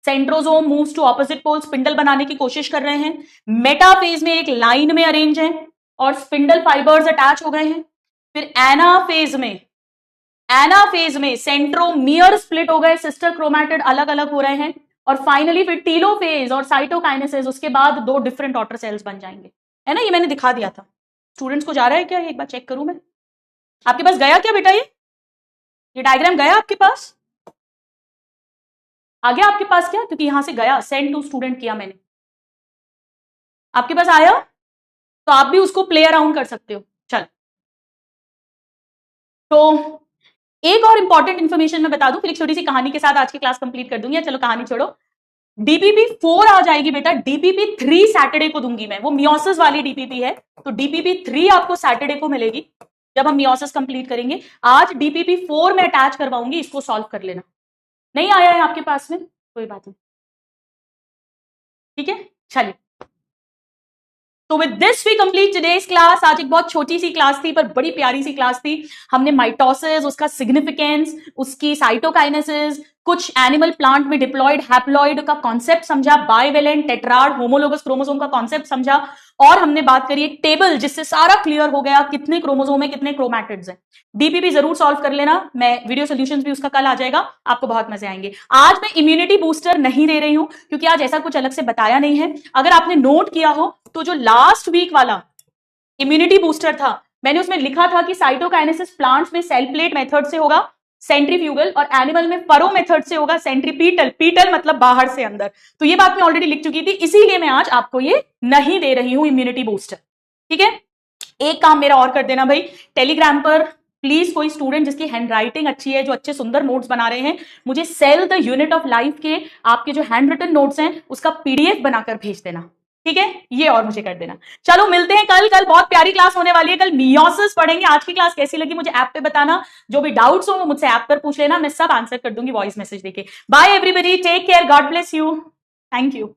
Centrosome moves to opposite pole, spindle बनाने की कोशिश कर रहे हैं। मेटाफेज में एक लाइन में अरेंज है और स्पिंडल फाइबर्स अटैच हो गए हैं। फिर एनाफेज में सेंट्रोमियर स्प्लिट हो गए, सिस्टर क्रोमैटिड अलग अलग हो रहे हैं। और फाइनली फिर टीलोफेज और साइटोकाइनेसिस, उसके बाद 2 डिफरेंट डॉटर सेल्स बन जाएंगे, है ना? ये मैंने दिखा दिया था। स्टूडेंट्स को जा रहा है क्या? एक बार चेक करूं मैं। आपके पास गया क्या बेटा? ये डायग्राम गया आपके पास? आ गया आपके पास क्या? क्योंकि यहां से गया, सेंड टू स्टूडेंट किया मैंने। आपके पास आया तो आप भी उसको प्ले अराउंड कर सकते हो। चल, तो एक और इंपॉर्टेंट इंफॉर्मेशन मैं बता दूं, फिर एक छोटी सी कहानी के साथ आज की क्लास कंप्लीट कर दूंगी। चलो कहानी छोड़ो, डीपीपी 4 आ जाएगी बेटा, डीपीपी 3 सैटरडे को दूंगी मैं। वो मियोसिस वाली डीपीपी है, तो डीपीपी 3 आपको सैटरडे को मिलेगी जब हम मियोसिस कंप्लीट करेंगे। आज डीपीपी 4 में अटैच करवाऊंगी, इसको सॉल्व कर लेना। नहीं आया है आपके पास में, कोई बात नहीं, ठीक है। चलिए, तो with this we complete today's class. आज एक बहुत छोटी सी क्लास थी पर बड़ी प्यारी सी क्लास थी। हमने माइटोसिस, उसका सिग्निफिकेंस, उसकी साइटोकाइनेसिस, कुछ एनिमल प्लांट में डिप्लॉइड हैप्लॉइड का कॉन्सेप्ट समझा, बाइवेलेंट, टेट्राड, होमोलोगस क्रोमोसोम का कॉन्सेप्ट समझा, और हमने बात करी एक टेबल जिससे सारा क्लियर हो गया कितने क्रोमोसोम है, कितने क्रोमैटिड्स हैं। डीपीपी जरूर सॉल्व कर लेना, मैं वीडियो सोल्यूशंस भी उसका कल आ जाएगा, आपको बहुत मजे आएंगे। आज मैं इम्यूनिटी बूस्टर नहीं दे रही हूं क्योंकि आज ऐसा कुछ अलग से बताया नहीं है। अगर आपने नोट किया हो तो जो लास्ट वीक वाला इम्यूनिटी बूस्टर था, मैंने उसमें लिखा था कि साइटोकाइनेसिस प्लांट्स में सेल प्लेट मेथड से होगा, सेंट्रीफ्यूगल, और एनिमल में फरो मेथड से होगा, सेंट्रीपीटल। पीटल मतलब बाहर से अंदर। तो ये बात मैं ऑलरेडी लिख चुकी थी, इसीलिए मैं आज आपको ये नहीं दे रही हूं इम्यूनिटी बूस्टर। ठीक है, एक काम मेरा और कर देना भाई, टेलीग्राम पर प्लीज कोई स्टूडेंट जिसकी हैंडराइटिंग अच्छी है, जो अच्छे सुंदर नोट्स बना रहे हैं, मुझे cell the unit of life के आपके जो हैंड रिटन नोट्स हैं उसका पीडीएफ बनाकर भेज देना। ठीक है, ये और मुझे कर देना। चलो मिलते हैं कल। कल बहुत प्यारी क्लास होने वाली है, कल मियोसिस पढ़ेंगे। आज की क्लास कैसी लगी मुझे ऐप पे बताना, जो भी डाउट्स हो वो मुझसे ऐप पर पूछ लेना, मैं सब आंसर कर दूंगी वॉइस मैसेज देके। Bye everybody, take care, God bless you, thank you.